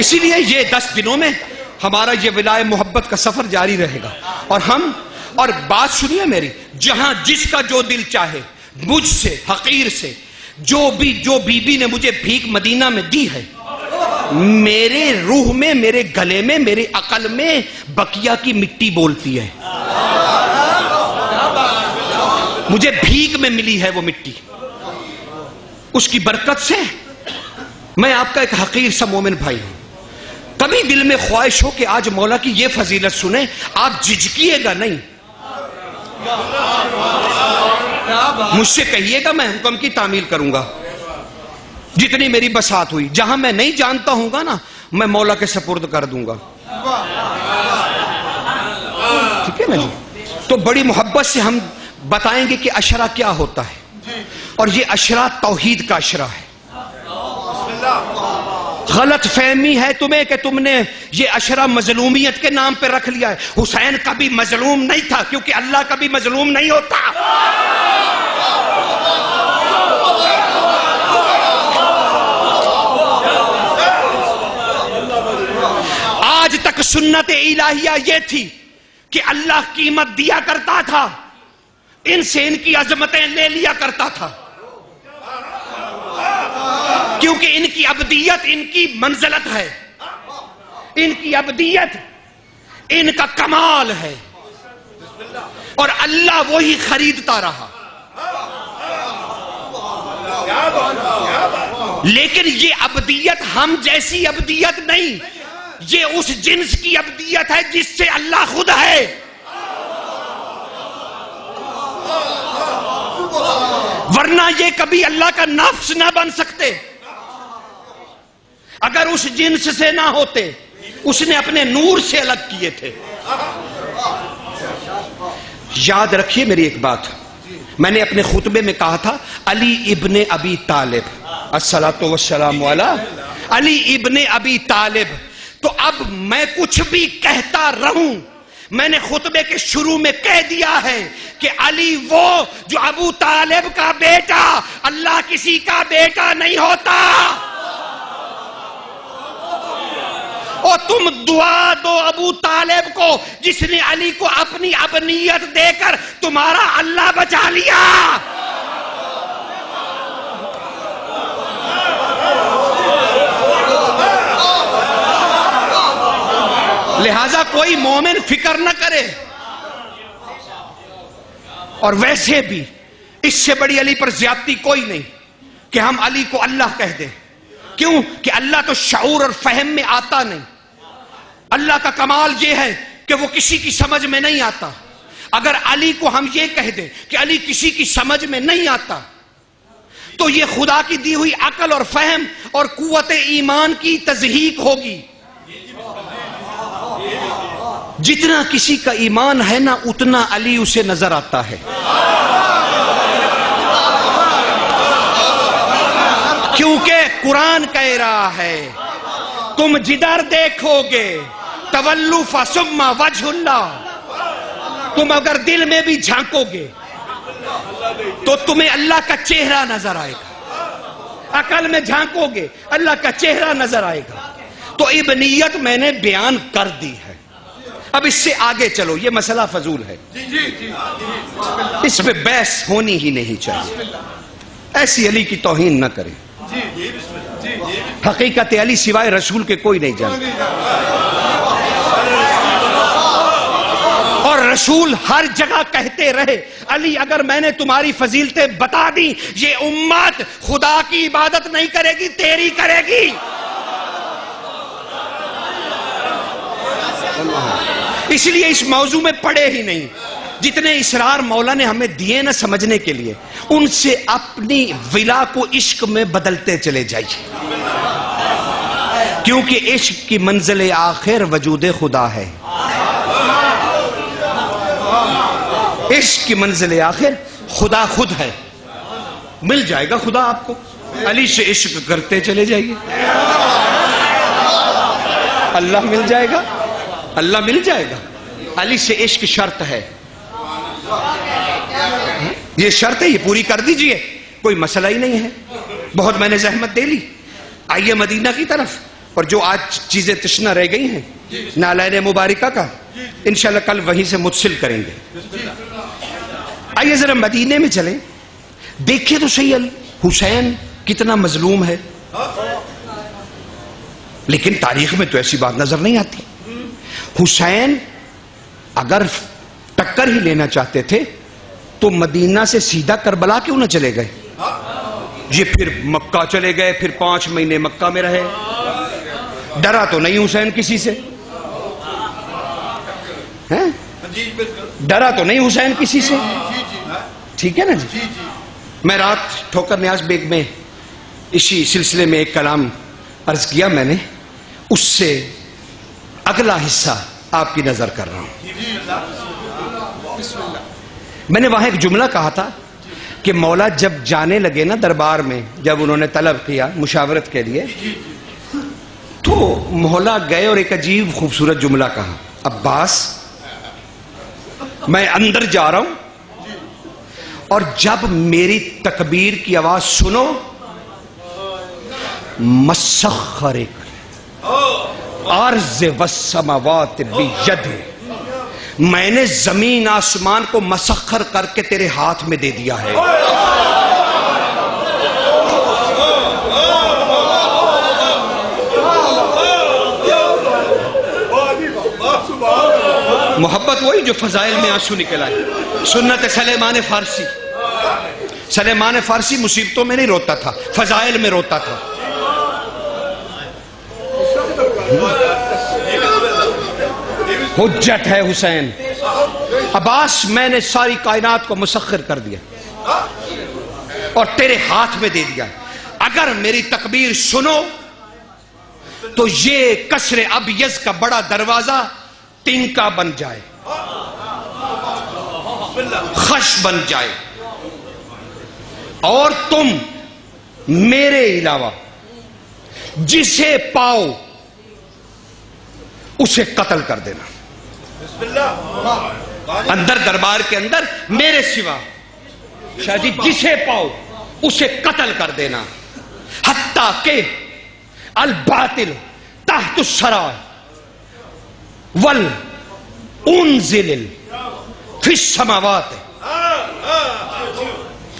اسی لیے یہ 10 دنوں میں ہمارا یہ ولائے محبت کا سفر جاری رہے گا، اور بات سنیے میری، جہاں جس کا جو دل چاہے مجھ سے حقیر سے جو بی بی نے مجھے بھیک مدینہ میں دی ہے، میرے روح میں، میرے گلے میں، میرے عقل میں بقیہ کی مٹی بولتی ہے، مجھے بھیک میں ملی ہے وہ مٹی، اس کی برکت سے میں آپ کا ایک حقیر سا مومن بھائی ہوں۔ کبھی دل میں خواہش ہو کہ آج مولا کی یہ فضیلت سنیں، آپ جھجکیے گا نہیں، مجھ سے کہیے گا، میں حکم کی تعمیل کروں گا جتنی میری بساط ہوئی، جہاں میں نہیں جانتا ہوں گا نا میں مولا کے سپرد کر دوں گا، ٹھیک ہے نا جی؟ تو بڑی محبت سے ہم بتائیں گے کہ عشرہ کیا ہوتا ہے، اور یہ عشرہ توحید کا عشرہ ہے۔ غلط فہمی ہے تمہیں کہ تم نے یہ عشرہ مظلومیت کے نام پہ رکھ لیا ہے، حسین کبھی مظلوم نہیں تھا، کیونکہ اللہ کبھی مظلوم نہیں ہوتا۔ آج تک سنت الہیہ یہ تھی کہ اللہ قیمت دیا کرتا تھا، ان سے ان کی عظمتیں لے لیا کرتا تھا، کیونکہ ان کی ابدیت ان کی منزلت ہے، ان کی ابدیت ان کا کمال ہے، اور اللہ وہی خریدتا رہا۔ لیکن یہ ابدیت ہم جیسی ابدیت نہیں، یہ اس جنس کی ابدیت ہے جس سے اللہ خود ہے۔ ورنہ یہ کبھی اللہ کا نفس نہ بن سکتے۔ اگر اس جنس سے نہ ہوتے، اس نے اپنے نور سے الگ کیے تھے۔ یاد رکھیے میری ایک بات، میں نے اپنے خطبے میں کہا تھا علی ابن ابی طالب، الصلاۃ والسلام علی علی ابن ابی طالب۔ تو اب میں کچھ بھی کہتا رہوں، میں نے خطبے کے شروع میں کہہ دیا ہے کہ علی وہ جو ابو طالب کا بیٹا، اللہ کسی کا بیٹا نہیں ہوتا۔ اور تم دعا دو ابو طالب کو جس نے علی کو اپنی ابنیت دے کر تمہارا اللہ بچا لیا۔ لہذا کوئی مومن فکر نہ کرے۔ اور ویسے بھی اس سے بڑی علی پر زیادتی کوئی نہیں کہ ہم علی کو اللہ کہہ دیں۔ کیوں کہ اللہ تو شعور اور فہم میں آتا نہیں۔ اللہ کا کمال یہ ہے کہ وہ کسی کی سمجھ میں نہیں آتا۔ اگر علی کو ہم یہ کہہ دیں کہ علی کسی کی سمجھ میں نہیں آتا، تو یہ خدا کی دی ہوئی عقل اور فہم اور قوت ایمان کی تضحیق ہوگی۔ جتنا کسی کا ایمان ہے نا، اتنا علی اسے نظر آتا ہے۔ کیونکہ قرآن کہہ رہا ہے تم جدھر دیکھو گے تولوا فثم وجہ اللہ، تم اگر دل میں بھی جھانکو گے تو تمہیں اللہ کا چہرہ نظر آئے گا، عقل میں جھانکو گے اللہ کا چہرہ نظر آئے گا۔ تو ابنیت میں نے بیان کر دی ہے، اب اس سے آگے چلو، یہ مسئلہ فضول ہے، اس پہ بحث ہونی ہی نہیں چاہیے۔ ایسی علی کی توہین نہ کریں۔ حقیقت علی سوائے رسول کے کوئی نہیں جانتا، اور رسول ہر جگہ کہتے رہے علی اگر میں نے تمہاری فضیلتیں بتا دی، یہ امت خدا کی عبادت نہیں کرے گی، تیری کرے گی۔ اس لیے اس موضوع میں پڑے ہی نہیں۔ جتنے اسرار مولا نے ہمیں دیے نا سمجھنے کے لیے، ان سے اپنی ولا کو عشق میں بدلتے چلے جائیے، کیونکہ عشق کی منزل آخر وجود خدا ہے۔ عشق کی منزل آخر خدا خود ہے، مل جائے گا خدا آپ کو۔ علی سے عشق کرتے چلے جائیے، اللہ مل جائے گا، اللہ مل جائے گا۔ علی سے عشق شرط ہے، یہ شرط ہے، یہ پوری کر دیجئے، کوئی مسئلہ ہی نہیں ہے۔ بہت میں نے زحمت دے لی، آئیے مدینہ کی طرف، اور جو آج چیزیں تشنہ رہ گئی ہیں نالین مبارکہ کا، انشاءاللہ کل وہیں سے متصل کریں گے۔ آئیے ذرا مدینے میں چلیں، دیکھیں تو صحیح حسین کتنا مظلوم ہے، لیکن تاریخ میں تو ایسی بات نظر نہیں آتی۔ حسین اگر ٹکر ہی لینا چاہتے تھے تو مدینہ سے سیدھا کربلا کیوں نہ چلے گئے؟ یہ پھر مکہ چلے گئے، پھر 5 مہینے مکہ میں رہے۔ ڈرا تو نہیں حسین کسی سے؟ ڈرا تو نہیں حسین کسی سے؟ ٹھیک ہے نا جی۔ میں رات ٹھوکر نیاز بیگ میں اسی سلسلے میں ایک کلام عرض کیا میں نے، اس سے اگلا حصہ آپ کی نظر کر رہا ہوں۔ میں نے وہاں ایک جملہ کہا تھا کہ مولا جب جانے لگے نا دربار میں، جب انہوں نے طلب کیا مشاورت کے لیے، تو مولا گئے اور ایک عجیب خوبصورت جملہ کہا، عباس میں اندر جا رہا ہوں اور جب میری تکبیر کی آواز سنو مسخر عرض والسماوات بیدہ، میں نے زمین آسمان کو مسخر کر کے تیرے ہاتھ میں دے دیا ہے. محبت وہی جو فضائل میں آنسو نکل آئے. سنت سلیمان فارسی. سلیمان فارسی مصیبتوں میں نہیں روتا تھا، فضائل میں روتا تھا. حجت ہے حسین. عباس میں نے ساری کائنات کو مسخر کر دیا اور تیرے ہاتھ میں دے دیا. اگر میری تکبیر سنو تو یہ کسر ابیض کا بڑا دروازہ تنکا بن جائے، خش بن جائے، اور تم میرے علاوہ جسے پاؤ اسے قتل کر دینا. اندر دربار کے اندر میرے سوا شاہ جی جسے پاؤ اسے قتل کر دینا. حتیٰ کہ الباطل تحت السرائے والانزل فی السماوات.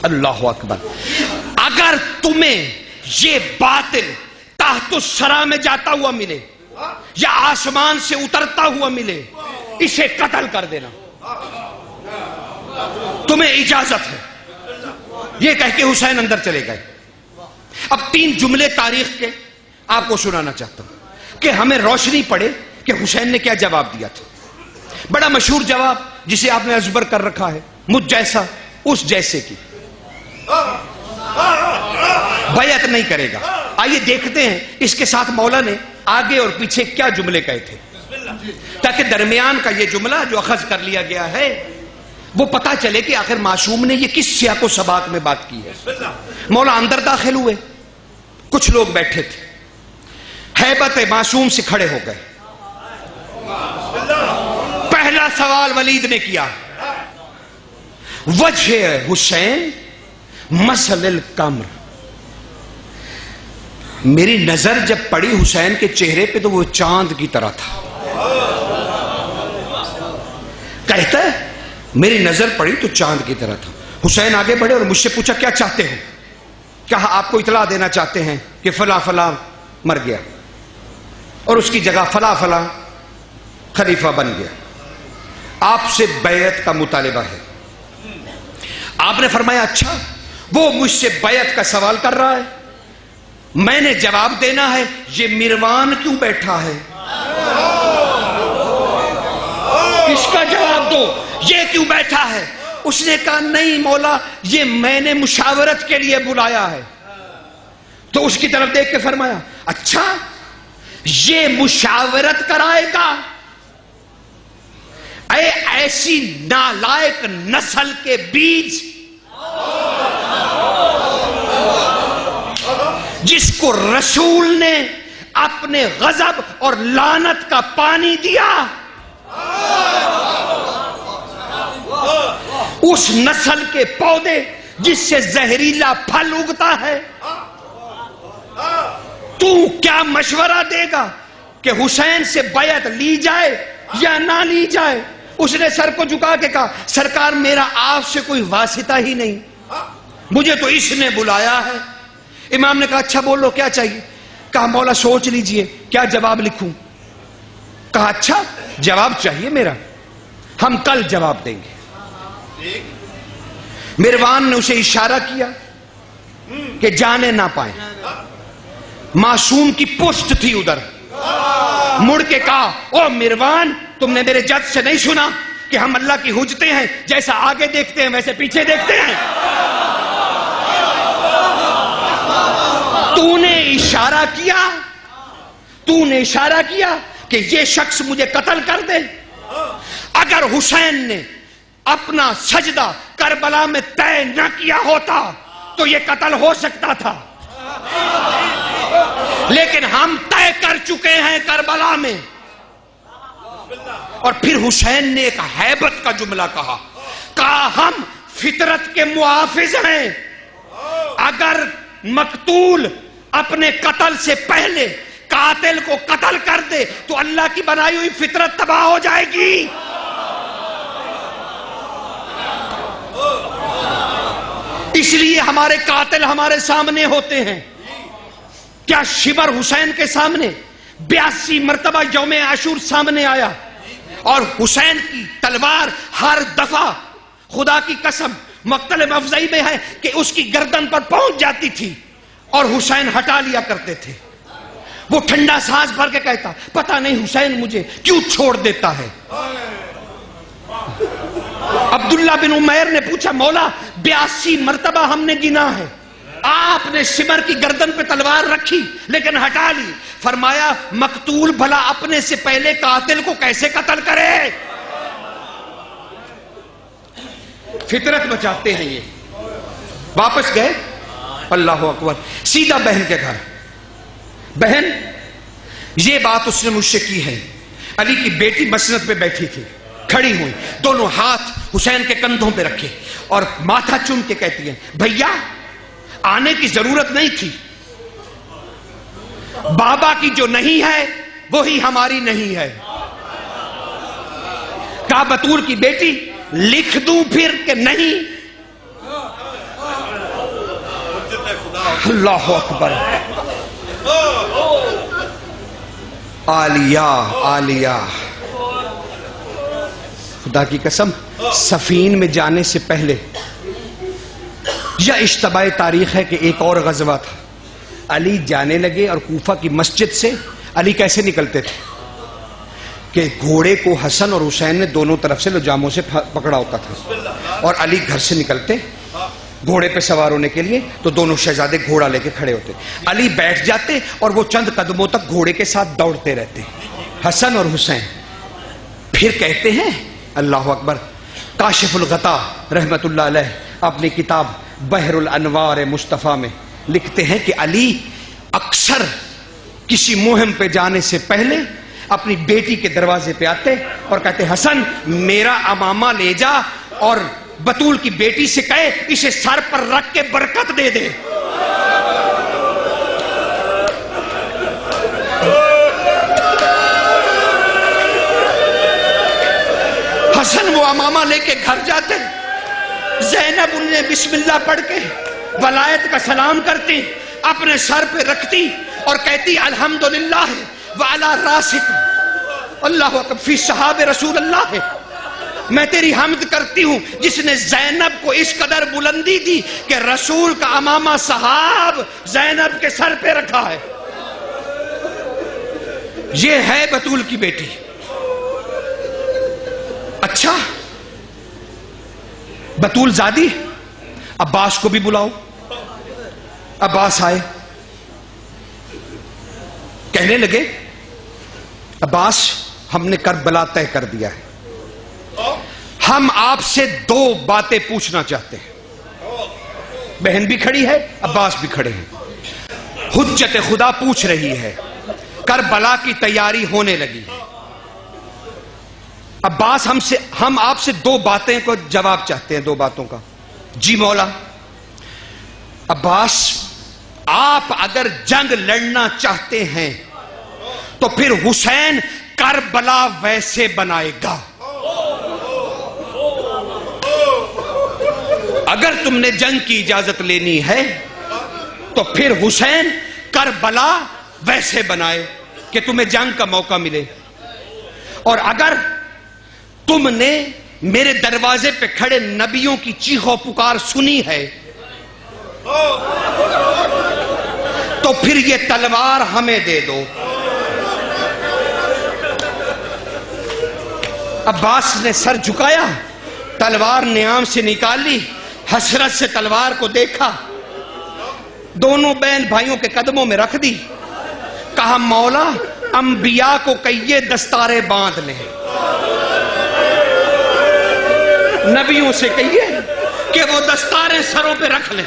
اللہ اکبر. اگر تمہیں یہ باطل تحت السرا میں جاتا ہوا ملے یا آسمان سے اترتا ہوا ملے اسے قتل کر دینا، تمہیں اجازت ہے. یہ کہہ کے حسین اندر چلے گئے. اب 3 جملے تاریخ کے آپ کو سنانا چاہتا ہوں کہ ہمیں روشنی پڑے کہ حسین نے کیا جواب دیا تھا. بڑا مشہور جواب جسے آپ نے ازبر کر رکھا ہے، مجھ جیسا اس جیسے کی. بیعت نہیں کرے گا. آئیے دیکھتے ہیں اس کے ساتھ مولا نے آگے اور پیچھے کیا جملے کہے تھے، تاکہ درمیان کا یہ جملہ جو اخذ کر لیا گیا ہے وہ پتا چلے کہ آخر معصوم نے یہ کس سیاق و سباق میں بات کی ہے. مولا اندر داخل ہوئے، کچھ لوگ بیٹھے تھے، ہیبت معصوم سے کھڑے ہو گئے. پہلا سوال ولید نے کیا، وجہ حسین مثل القمر. میری نظر جب پڑی حسین کے چہرے پہ تو وہ چاند کی طرح تھا. کہتا ہے میری نظر پڑی تو چاند کی طرح تھا. حسین آگے بڑھے اور مجھ سے پوچھا کیا چاہتے ہو؟ کہا آپ کو اطلاع دینا چاہتے ہیں کہ فلاں فلاں مر گیا اور اس کی جگہ فلاں فلاں خلیفہ بن گیا، آپ سے بیعت کا مطالبہ ہے. آپ نے فرمایا اچھا، وہ مجھ سے بیعت کا سوال کر رہا ہے، میں نے جواب دینا ہے یہ مروان کیوں بیٹھا ہے؟ اس کا جواب دو، یہ کیوں بیٹھا ہے؟ اس نے کہا نہیں مولا، یہ میں نے مشاورت کے لیے بلایا ہے. تو اس کی طرف دیکھ کے فرمایا اچھا یہ مشاورت کرائے گا؟ اے ایسی نالائق نسل کے بیج جس کو رسول نے اپنے غضب اور لعنت کا پانی دیا، اس نسل کے پودے جس سے زہریلا پھل اگتا ہے، تو کیا مشورہ دے گا کہ حسین سے بیعت لی جائے یا نہ لی جائے؟ اس نے سر کو جھکا کے کہا سرکار میرا آپ سے کوئی واسطہ ہی نہیں، مجھے تو اس نے بلایا ہے. امام نے کہا اچھا بولو کیا چاہیے؟ کہا مولا سوچ لیجئے کیا جواب لکھوں. کہا اچھا جواب چاہیے میرا، ہم کل جواب دیں گے. مروان نے اسے اشارہ کیا کہ جانے نہ پائیں. معصوم کی پشت تھی ادھر، مڑ کے کہا او مروان تم نے میرے جج سے نہیں سنا کہ ہم اللہ کی حجتیں ہیں، جیسا آگے دیکھتے ہیں ویسے پیچھے دیکھتے ہیں. تو نے اشارہ کیا کہ یہ شخص مجھے قتل کر دے. اگر حسین نے اپنا سجدہ کربلا میں طے نہ کیا ہوتا تو یہ قتل ہو سکتا تھا، لیکن ہم طے کر چکے ہیں کربلا میں. اور پھر حسین نے ایک ہیبت کا جملہ کہا ہم فطرت کے محافظ ہیں. اگر مقتول اپنے قتل سے پہلے قاتل کو قتل کر دے تو اللہ کی بنائی ہوئی فطرت تباہ ہو جائے گی. اس لیے ہمارے قاتل ہمارے سامنے ہوتے ہیں. کیا شبر حسین کے سامنے 82 مرتبہ یوم عاشور سامنے آیا اور حسین کی تلوار ہر دفعہ خدا کی قسم مقتل مفزعی میں ہے کہ اس کی گردن پر پہنچ جاتی تھی اور حسین ہٹا لیا کرتے تھے. وہ ٹھنڈا سانس بھر کے کہتا پتہ نہیں حسین مجھے کیوں چھوڑ دیتا ہے. عبداللہ بن عمیر نے پوچھا مولا 82 مرتبہ ہم نے گنا ہے, آپ نے شمر کی گردن پہ تلوار رکھی لیکن ہٹا لی. فرمایا مقتول بھلا اپنے سے پہلے قاتل کو کیسے قتل کرے. فطرت بچاتے ہیں یہ. واپس گئے, اللہ اکبر, سیدھا بہن کے گھر. بہن یہ بات اس نے مجھ سے کی ہے. علی کی بیٹی مسند پہ بیٹھی تھی, کھڑی ہوئی, دونوں ہاتھ حسین کے کندھوں پہ رکھے اور ماتھا چوم کے کہتی ہیں بھیا آنے کی ضرورت نہیں تھی, بابا کی جو نہیں ہے وہی ہماری نہیں ہے. کہا بطول کی بیٹی لکھ دوں پھر کہ نہیں. اللہ اکبر. عالیہ خدا کی قسم سفین میں جانے سے پہلے یا اشتباہ تاریخ ہے کہ ایک اور غزوہ تھا. علی جانے لگے اور کوفہ کی مسجد سے علی کیسے نکلتے تھے کہ گھوڑے کو حسن اور حسین نے دونوں طرف سے لجاموں سے پکڑا ہوتا تھا اور علی گھر سے نکلتے گھوڑے پہ سوار ہونے کے لیے تو دونوں شہزادے گھوڑا لے کے کھڑے ہوتے. علی بیٹھ جاتے اور وہ چند قدموں تک گھوڑے کے ساتھ دوڑتے رہتے حسن اور حسین. پھر کہتے ہیں اللہ اکبر, کاشف الغطا رحمت اللہ علیہ اپنی کتاب بحر الانوار مصطفیٰ میں لکھتے ہیں کہ علی اکثر کسی مہم پہ جانے سے پہلے اپنی بیٹی کے دروازے پہ آتے اور کہتے حسن میرا امامہ لے جا اور بطول کی بیٹی سے کہے اسے سر پر رکھ کے برکت دے دے. حسن وہ امامہ لے کے گھر جاتے, زینب انہیں بسم اللہ پڑھ کے ولایت کا سلام کرتی, اپنے سر پہ رکھتی اور کہتی الحمدللہ وعلی راسک اللہ اکبر فی صحاب رسول اللہ. میں تیری حمد کرتی ہوں جس نے زینب کو اس قدر بلندی دی کہ رسول کا امامہ صحاب زینب کے سر پہ رکھا ہے. یہ ہے بطول کی بیٹی. اچھا بطول زادی, عباس کو بھی بلاؤ. عباس آئے, کہنے لگے عباس ہم نے کربلا طے کر دیا ہے, ہم آپ سے 2 باتیں پوچھنا چاہتے ہیں. بہن بھی کھڑی ہے, عباس بھی کھڑے ہیں. حجت خدا پوچھ رہی ہے, کربلا کی تیاری ہونے لگی. عباس ہم آپ سے 2 باتیں کو جواب چاہتے ہیں, 2 باتوں کا. جی مولا. عباس آپ اگر جنگ لڑنا چاہتے ہیں تو پھر حسین کربلا ویسے بنائے گا. اگر تم نے جنگ کی اجازت لینی ہے تو پھر حسین کربلا ویسے بنائے کہ تمہیں جنگ کا موقع ملے. اور اگر تم نے میرے دروازے پہ کھڑے نبیوں کی چیخ و پکار سنی ہے تو پھر یہ تلوار ہمیں دے دو. عباس نے سر جھکایا, تلوار نیام سے نکال لی, حسرت سے تلوار کو دیکھا, دونوں بہن بھائیوں کے قدموں میں رکھ دی. کہا مولا انبیاء کو کہیے دستارے باندھ لیں, نبیوں سے کہیے کہ وہ دستاریں سروں پہ رکھ لیں.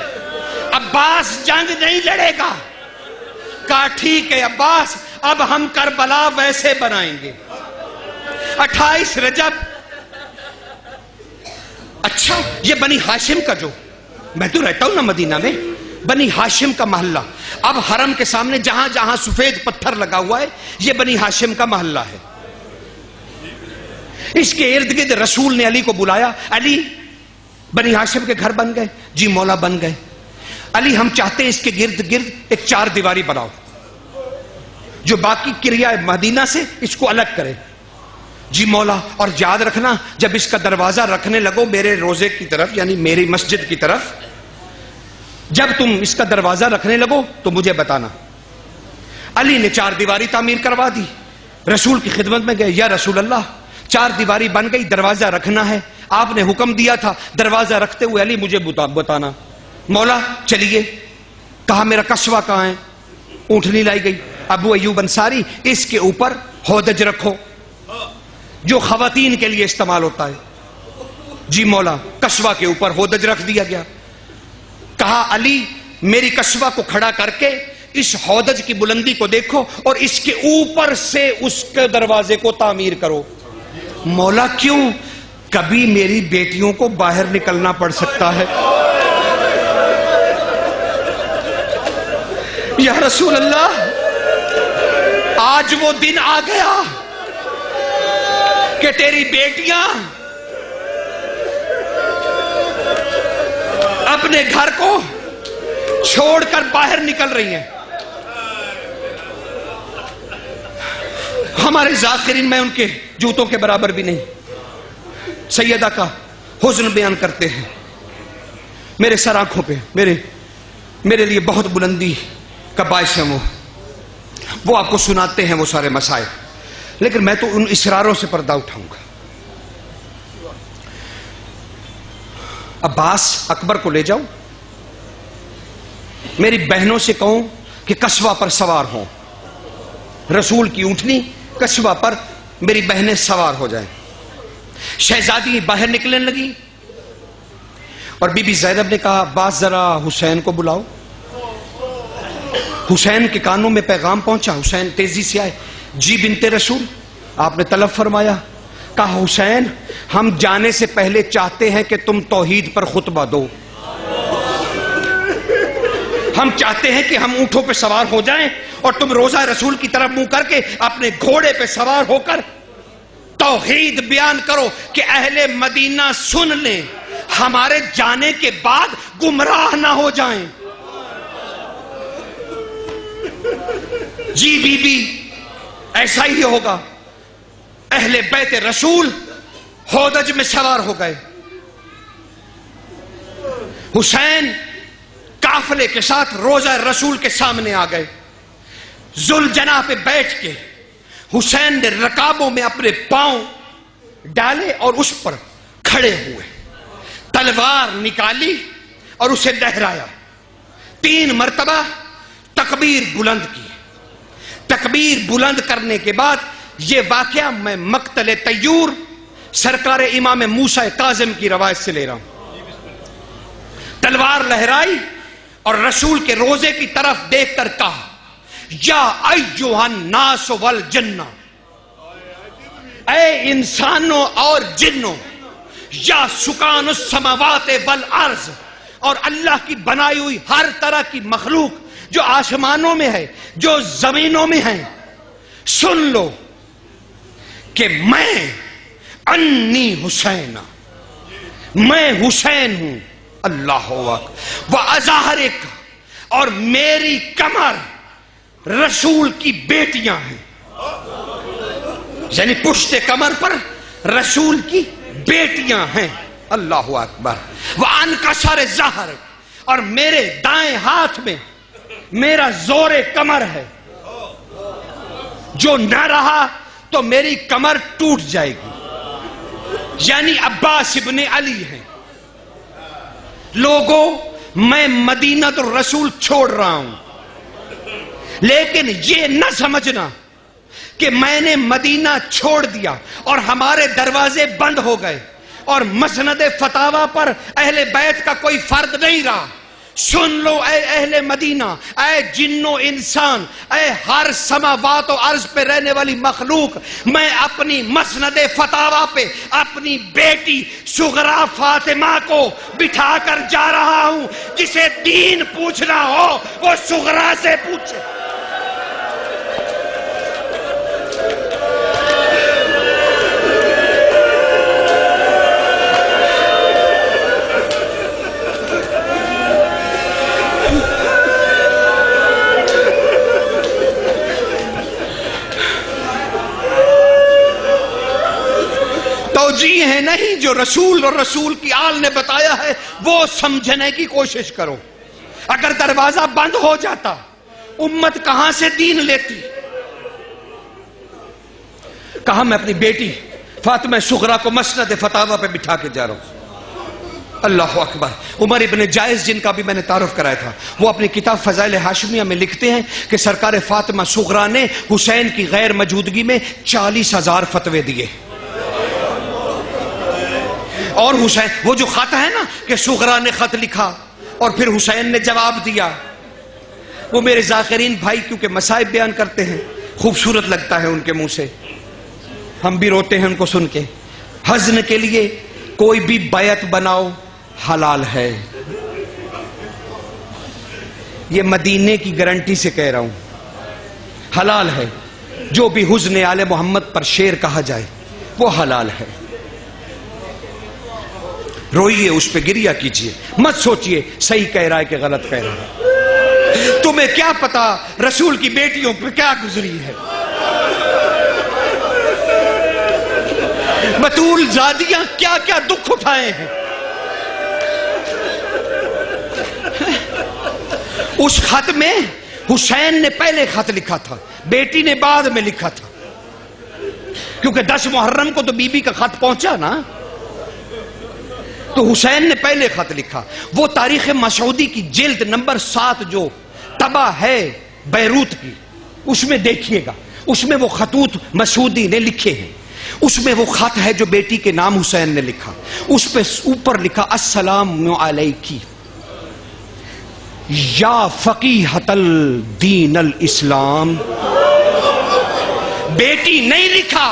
عباس جنگ نہیں لڑے گا. کہا ٹھیک ہے عباس, اب ہم کربلا ویسے بنائیں گے. 28 رجب. اچھا یہ بنی ہاشم کا, جو میں تو رہتا ہوں نا مدینہ میں, بنی ہاشم کا محلہ, اب حرم کے سامنے جہاں جہاں سفید پتھر لگا ہوا ہے یہ بنی ہاشم کا محلہ ہے. اس کے ارد گرد رسول نے علی کو بلایا. علی بنی ہاشم کے گھر بن گئے؟ جی مولا بن گئے۔ علی ہم چاہتے ہیں اس کے گرد گرد ایک چار دیواری بناؤ جو باقی کریا مدینہ سے اس کو الگ کرے۔ جی مولا، اور یاد رکھنا جب اس کا دروازہ رکھنے لگو میرے روزے کی طرف یعنی میری مسجد کی طرف، جب تم اس کا دروازہ رکھنے لگو تو مجھے بتانا۔ علی نے چار دیواری تعمیر کروا دی، رسول کی خدمت میں گئے، یا رسول اللہ چار دیواری بن گئی، دروازہ رکھنا ہے، آپ نے حکم دیا تھا دروازہ رکھتے ہوئے علی مجھے بتانا۔ مولا چلیے، کہا میرا کسوہ کہاں ہے؟ اونٹنی لائی گئی، ابو ایوب انصاری اس کے اوپر ہودج رکھو جو خواتین کے لیے استعمال ہوتا ہے۔ جی مولا، کسوہ کے اوپر ہودج رکھ دیا گیا۔ کہا علی میری کسوہ کو کھڑا کر کے اس ہودج کی بلندی کو دیکھو اور اس کے اوپر سے اس کے دروازے کو تعمیر کرو۔ مولا کیوں؟ کبھی میری بیٹیوں کو باہر نکلنا پڑ سکتا ہے۔ یا رسول اللہ، آج وہ دن آ گیا کہ تیری بیٹیاں اپنے گھر کو چھوڑ کر باہر نکل رہی ہیں۔ ہمارے ذاکرین میں ان کے جوتوں کے برابر بھی نہیں۔ سیدہ کا حزن بیان کرتے ہیں، میرے سر آنکھوں پہ میرے لیے بہت بلندی کا باعث ہے وہ آپ کو سناتے ہیں وہ سارے مسائل، لیکن میں تو ان اسراروں سے پردہ اٹھاؤں گا۔ عباس اکبر کو لے جاؤ، میری بہنوں سے کہوں کہ کسوہ پر سوار ہوں، رسول کی اونٹنی کسوہ پر میری بہنیں سوار ہو جائیں۔ شہزادی باہر نکلنے لگی اور بی بی زینب نے کہا عباس ذرا حسین کو بلاؤ۔ حسین کے کانوں میں پیغام پہنچا، حسین تیزی سے آئے۔ جی بنت رسول، آپ نے طلب فرمایا؟ کہا حسین ہم جانے سے پہلے چاہتے ہیں کہ تم توحید پر خطبہ دو، ہم چاہتے ہیں کہ ہم اونٹوں پہ سوار ہو جائیں اور تم روزہ رسول کی طرف منہ کر کے اپنے گھوڑے پہ سوار ہو کر توحید بیان کرو کہ اہل مدینہ سن لیں، ہمارے جانے کے بعد گمراہ نہ ہو جائیں۔ جی بی بی ایسا ہی ہوگا۔ اہل بیت رسول ہودج میں سوار ہو گئے۔ حسین قافلے کے ساتھ روضہ رسول کے سامنے آ گئے۔ ذوالجناح پہ بیٹھ کے حسین نے رکابوں میں اپنے پاؤں ڈالے اور اس پر کھڑے ہوئے، تلوار نکالی اور اسے لہرایا، 3 مرتبہ تکبیر بلند کی۔ تکبیر بلند کرنے کے بعد یہ واقعہ میں مقتل طیور سرکار امام موسیٰ کاظم کی روایت سے لے رہا ہوں۔ تلوار لہرائی اور رسول کے روزے کی طرف دیکھ کر کہا یا ایھا الناس والجنہ، اے انسانوں اور جنوں، یا سکان السماوات والارض، اور اللہ کی بنائی ہوئی ہر طرح کی مخلوق جو آسمانوں میں ہے جو زمینوں میں ہے، سن لو کہ میں انی حسین، میں حسین ہوں، اللہ اکبر، وَأَزَہرِكَ، اور میری کمر رسول کی بیٹیاں ہیں، یعنی پشت کمر پر رسول کی بیٹیاں ہیں، اللہ اکبر، وَأَنْكَسَرِ الظَّهْرِ، اور میرے دائیں ہاتھ میں میرا زور کمر ہے، جو نہ رہا تو میری کمر ٹوٹ جائے گی، یعنی عباس ابن علی ہیں۔ لوگوں میں مدینہ الرسول چھوڑ رہا ہوں، لیکن یہ نہ سمجھنا کہ میں نے مدینہ چھوڑ دیا اور ہمارے دروازے بند ہو گئے اور مسند فتاوی پر اہل بیت کا کوئی فرد نہیں رہا۔ سن لو اے اہل مدینہ، اے جن و انسان، اے ہر سماوات و عرض پہ رہنے والی مخلوق، میں اپنی مسند فتاوی پہ اپنی بیٹی صغرا فاطمہ کو بٹھا کر جا رہا ہوں۔ جسے دین پوچھنا ہو وہ صغرا سے پوچھے۔ توجیہ ہے نہیں، جو رسول اور رسول کی آل نے بتایا ہے وہ سمجھنے کی کوشش کرو۔ اگر دروازہ بند ہو جاتا امت کہاں سے دین لیتی؟ کہا میں اپنی بیٹی فاطمہ صغریٰ کو مسند فتاوی پہ بٹھا کے جا رہا ہوں۔ اللہ اکبر۔ عمر ابن جائز جن کا بھی میں نے تعارف کرایا تھا، وہ اپنی کتاب فضائل ہاشمیہ میں لکھتے ہیں کہ سرکار فاطمہ صغریٰ نے حسین کی غیر موجودگی میں 40,000 فتوے دیے۔ اور حسین، وہ جو خط ہے نا کہ صغریٰ نے خط لکھا اور پھر حسین نے جواب دیا، وہ میرے ذاکرین بھائی کیونکہ مصائب بیان کرتے ہیں، خوبصورت لگتا ہے ان کے منہ سے، ہم بھی روتے ہیں ان کو سن کے۔ حزن کے لیے کوئی بھی بیعت بناؤ حلال ہے، یہ مدینے کی گارنٹی سے کہہ رہا ہوں، حلال ہے۔ جو بھی حزن آل محمد پر شعر کہا جائے وہ حلال ہے۔ روئیے، اس پہ گریہ کیجئے، مت سوچئے صحیح کہہ رہا ہے کہ غلط کہہ رہا ہے۔ تمہیں کیا پتا رسول کی بیٹیوں پہ کیا گزری ہے۔ بطول زادیاں کیا کیا دکھ اٹھائے ہیں۔ اس خط میں حسین نے پہلے خط لکھا تھا، بیٹی نے بعد میں لکھا تھا، کیونکہ 10 محرم کو تو بی بی کا خط پہنچا نا، تو حسین نے پہلے خط لکھا۔ وہ تاریخ مسعودی کی جلد نمبر 7 جو طبع ہے بیروت کی، اس میں دیکھیے گا، اس میں وہ خطوط مسعودی نے لکھے ہیں، اس میں وہ خط ہے جو بیٹی کے نام حسین نے لکھا، اس پہ اوپر لکھا السلام علیکی یا فقیہۃ الدین الاسلام۔ بیٹی نہیں لکھا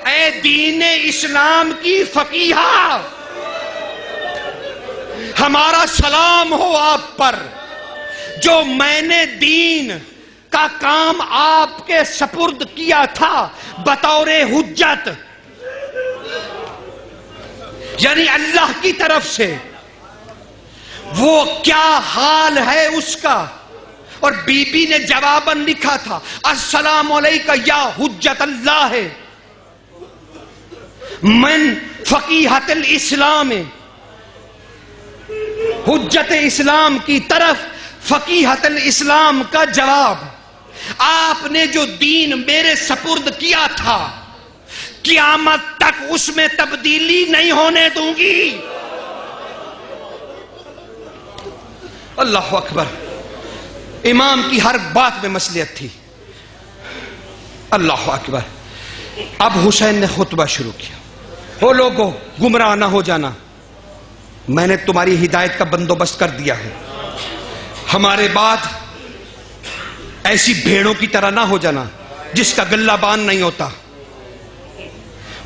اے دین اسلام کی فقیہہ، ہمارا سلام ہو آپ پر، جو میں نے دین کا کام آپ کے سپرد کیا تھا بطور حجت، یعنی اللہ کی طرف سے، وہ کیا حال ہے اس کا۔ اور بی بی نے جواباً لکھا تھا السلام علیکہ یا حجت اللہ من فقیہۃ الاسلام، حجت اسلام کی طرف فقیہۃ الاسلام کا جواب۔ آپ نے جو دین میرے سپرد کیا تھا قیامت تک اس میں تبدیلی نہیں ہونے دوں گی۔ اللہ اکبر۔ امام کی ہر بات میں مصلحت تھی۔ اللہ اکبر۔ اب حسین نے خطبہ شروع کیا، وہ لوگوں گمراہ نہ ہو جانا، میں نے تمہاری ہدایت کا بندوبست کر دیا ہے، ہمارے بعد ایسی بھیڑوں کی طرح نہ ہو جانا جس کا گلہ بان نہیں ہوتا،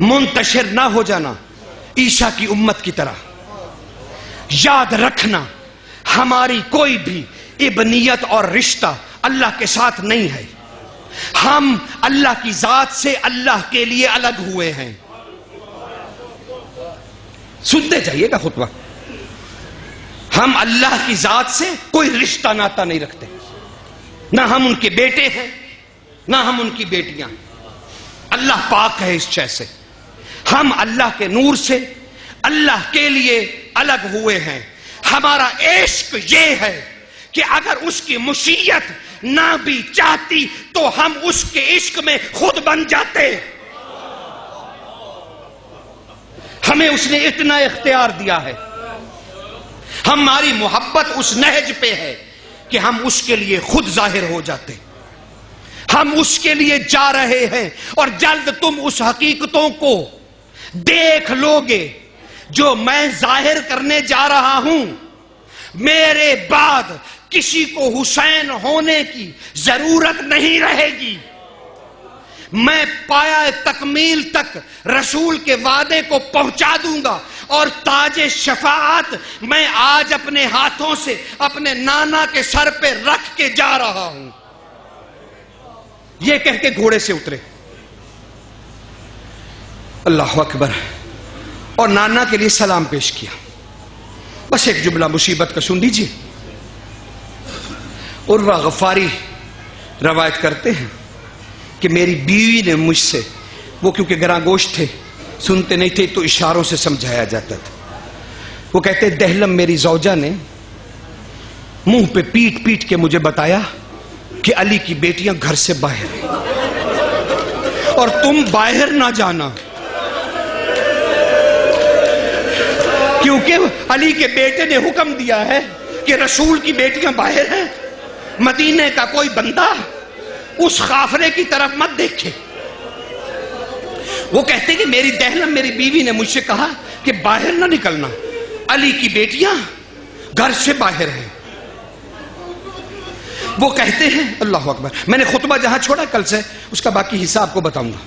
منتشر نہ ہو جانا عیسیٰ کی امت کی طرح۔ یاد رکھنا ہماری کوئی بھی ابنیت اور رشتہ اللہ کے ساتھ نہیں ہے، ہم اللہ کی ذات سے اللہ کے لیے الگ ہوئے ہیں۔ سنتے جائیے گا خطبہ۔ ہم اللہ کی ذات سے کوئی رشتہ ناتا نہیں رکھتے، نہ ہم ان کے بیٹے ہیں نہ ہم ان کی بیٹیاں، اللہ پاک ہے اس شے سے۔ ہم اللہ کے نور سے اللہ کے لیے الگ ہوئے ہیں۔ ہمارا عشق یہ ہے کہ اگر اس کی مشیت نہ بھی چاہتی تو ہم اس کے عشق میں خود بن جاتے۔ ہمیں اس نے اتنا اختیار دیا ہے، ہماری محبت اس نہج پہ ہے کہ ہم اس کے لیے خود ظاہر ہو جاتے، ہم اس کے لیے جا رہے ہیں، اور جلد تم اس حقیقتوں کو دیکھ لوگے جو میں ظاہر کرنے جا رہا ہوں۔ میرے بعد کسی کو حسین ہونے کی ضرورت نہیں رہے گی۔ میں پایا تکمیل تک رسول کے وعدے کو پہنچا دوں گا، اور تاج شفاعت میں آج اپنے ہاتھوں سے اپنے نانا کے سر پہ رکھ کے جا رہا ہوں۔ یہ کہہ کے گھوڑے سے اترے۔ اللہ اکبر۔ اور نانا کے لیے سلام پیش کیا۔ بس ایک جملہ مصیبت کا سن لیجیے۔ عروہ غفاری روایت کرتے ہیں کہ میری بیوی نے مجھ سے، وہ کیونکہ گراں گوشت تھے سنتے نہیں تھے تو اشاروں سے سمجھایا جاتا تھا. وہ کہتے دہلم میری زوجہ نے منہ پہ پیٹ پیٹ کے مجھے بتایا کہ علی کی بیٹیاں گھر سے باہر ہیں اور تم باہر نہ جانا، کیونکہ علی کے بیٹے نے حکم دیا ہے کہ رسول کی بیٹیاں باہر ہیں. مدینے کا کوئی بندہ اس خافرے کی طرف مت دیکھے. وہ کہتے کہ میری دہلم میری بیوی نے مجھ سے کہا کہ باہر نہ نکلنا، علی کی بیٹیاں گھر سے باہر ہیں. وہ کہتے ہیں اللہ اکبر، میں نے خطبہ جہاں چھوڑا کل سے اس کا باقی حصہ آپ کو بتاؤں گا.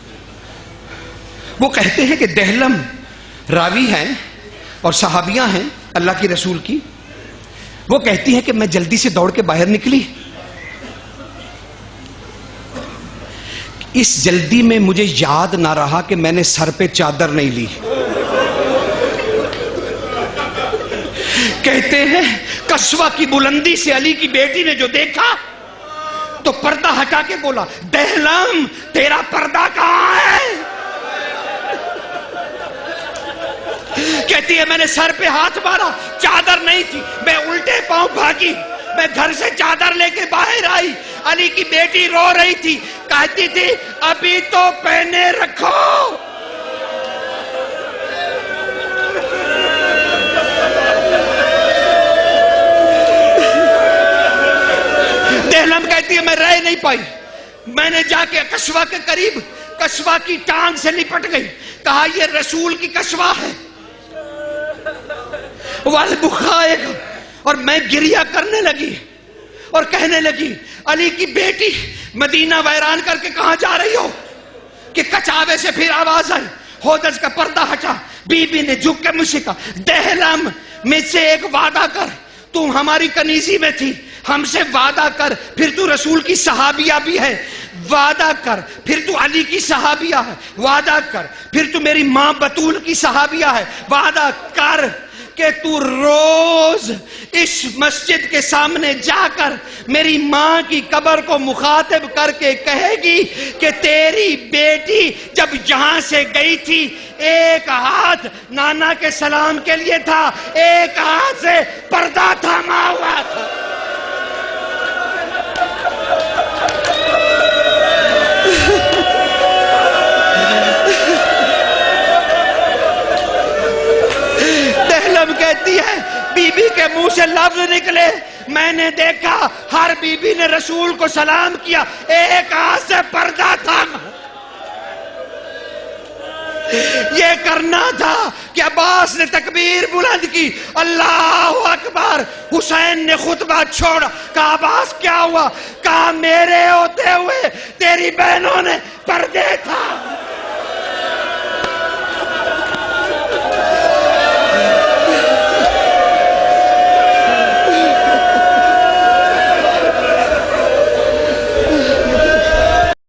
وہ کہتے ہیں کہ دہلم راوی ہیں اور صحابیاں ہیں اللہ کی رسول کی. وہ کہتی ہیں کہ میں جلدی سے دوڑ کے باہر نکلی. اس جلدی میں مجھے یاد نہ رہا کہ میں نے سر پہ چادر نہیں لی. کہتے ہیں کسوہ کی بلندی سے علی کی بیٹی نے جو دیکھا تو پردہ ہٹا کے بولا دہلم تیرا پردہ کہاں ہے؟ کہتی ہے میں نے سر پہ ہاتھ مارا، چادر نہیں تھی، میں الٹے پاؤں بھاگی، میں گھر سے چادر لے کے باہر آئی. علی کی بیٹی رو رہی تھی، کہتی تھی ابھی تو پہنے رکھو. دہلم کہتی ہے میں رہ نہیں پائی، میں نے جا کے کسوہ کے قریب کسوہ کی ٹانگ سے لپٹ گئی، کہا یہ رسول کی کسوہ ہے. والبخائق، اور میں گریہ کرنے لگی اور کہنے لگی علی کی بیٹی مدینہ ویران کر کے کہاں جا رہی ہو؟ کہ کچاوے سے پھر آواز آئی، ہودج کا پردہ ہٹا. بی بی نے جھک کے مجھ سے کہا دہلم مجھ سے ایک وعدہ کر، تو ہماری کنیزی میں تھی، ہم سے وعدہ کر، پھر تو رسول کی صحابیہ بھی ہے، وعدہ کر، پھر تو علی کی صحابیہ ہے، وعدہ کر، پھر تو میری ماں بطول کی صحابیہ ہے، وعدہ کر کہ تو روز اس مسجد کے سامنے جا کر میری ماں کی قبر کو مخاطب کر کے کہے گی کہ تیری بیٹی جب یہاں سے گئی تھی ایک ہاتھ نانا کے سلام کے لیے تھا، ایک ہاتھ سے پردہ تھاما ہوا تھا. کہتی ہے بی بی کے منہ سے لفظ نکلے، میں نے دیکھا ہر بی بی نے رسول کو سلام کیا، ایک ہاتھ سے پردہ تھام. یہ کرنا تھا کہ عباس نے تکبیر بلند کی، اللہ اکبر. حسین نے خطبہ چھوڑا، کہا عباس کیا ہوا؟ کہا میرے ہوتے ہوئے تیری بہنوں نے پردے تھا.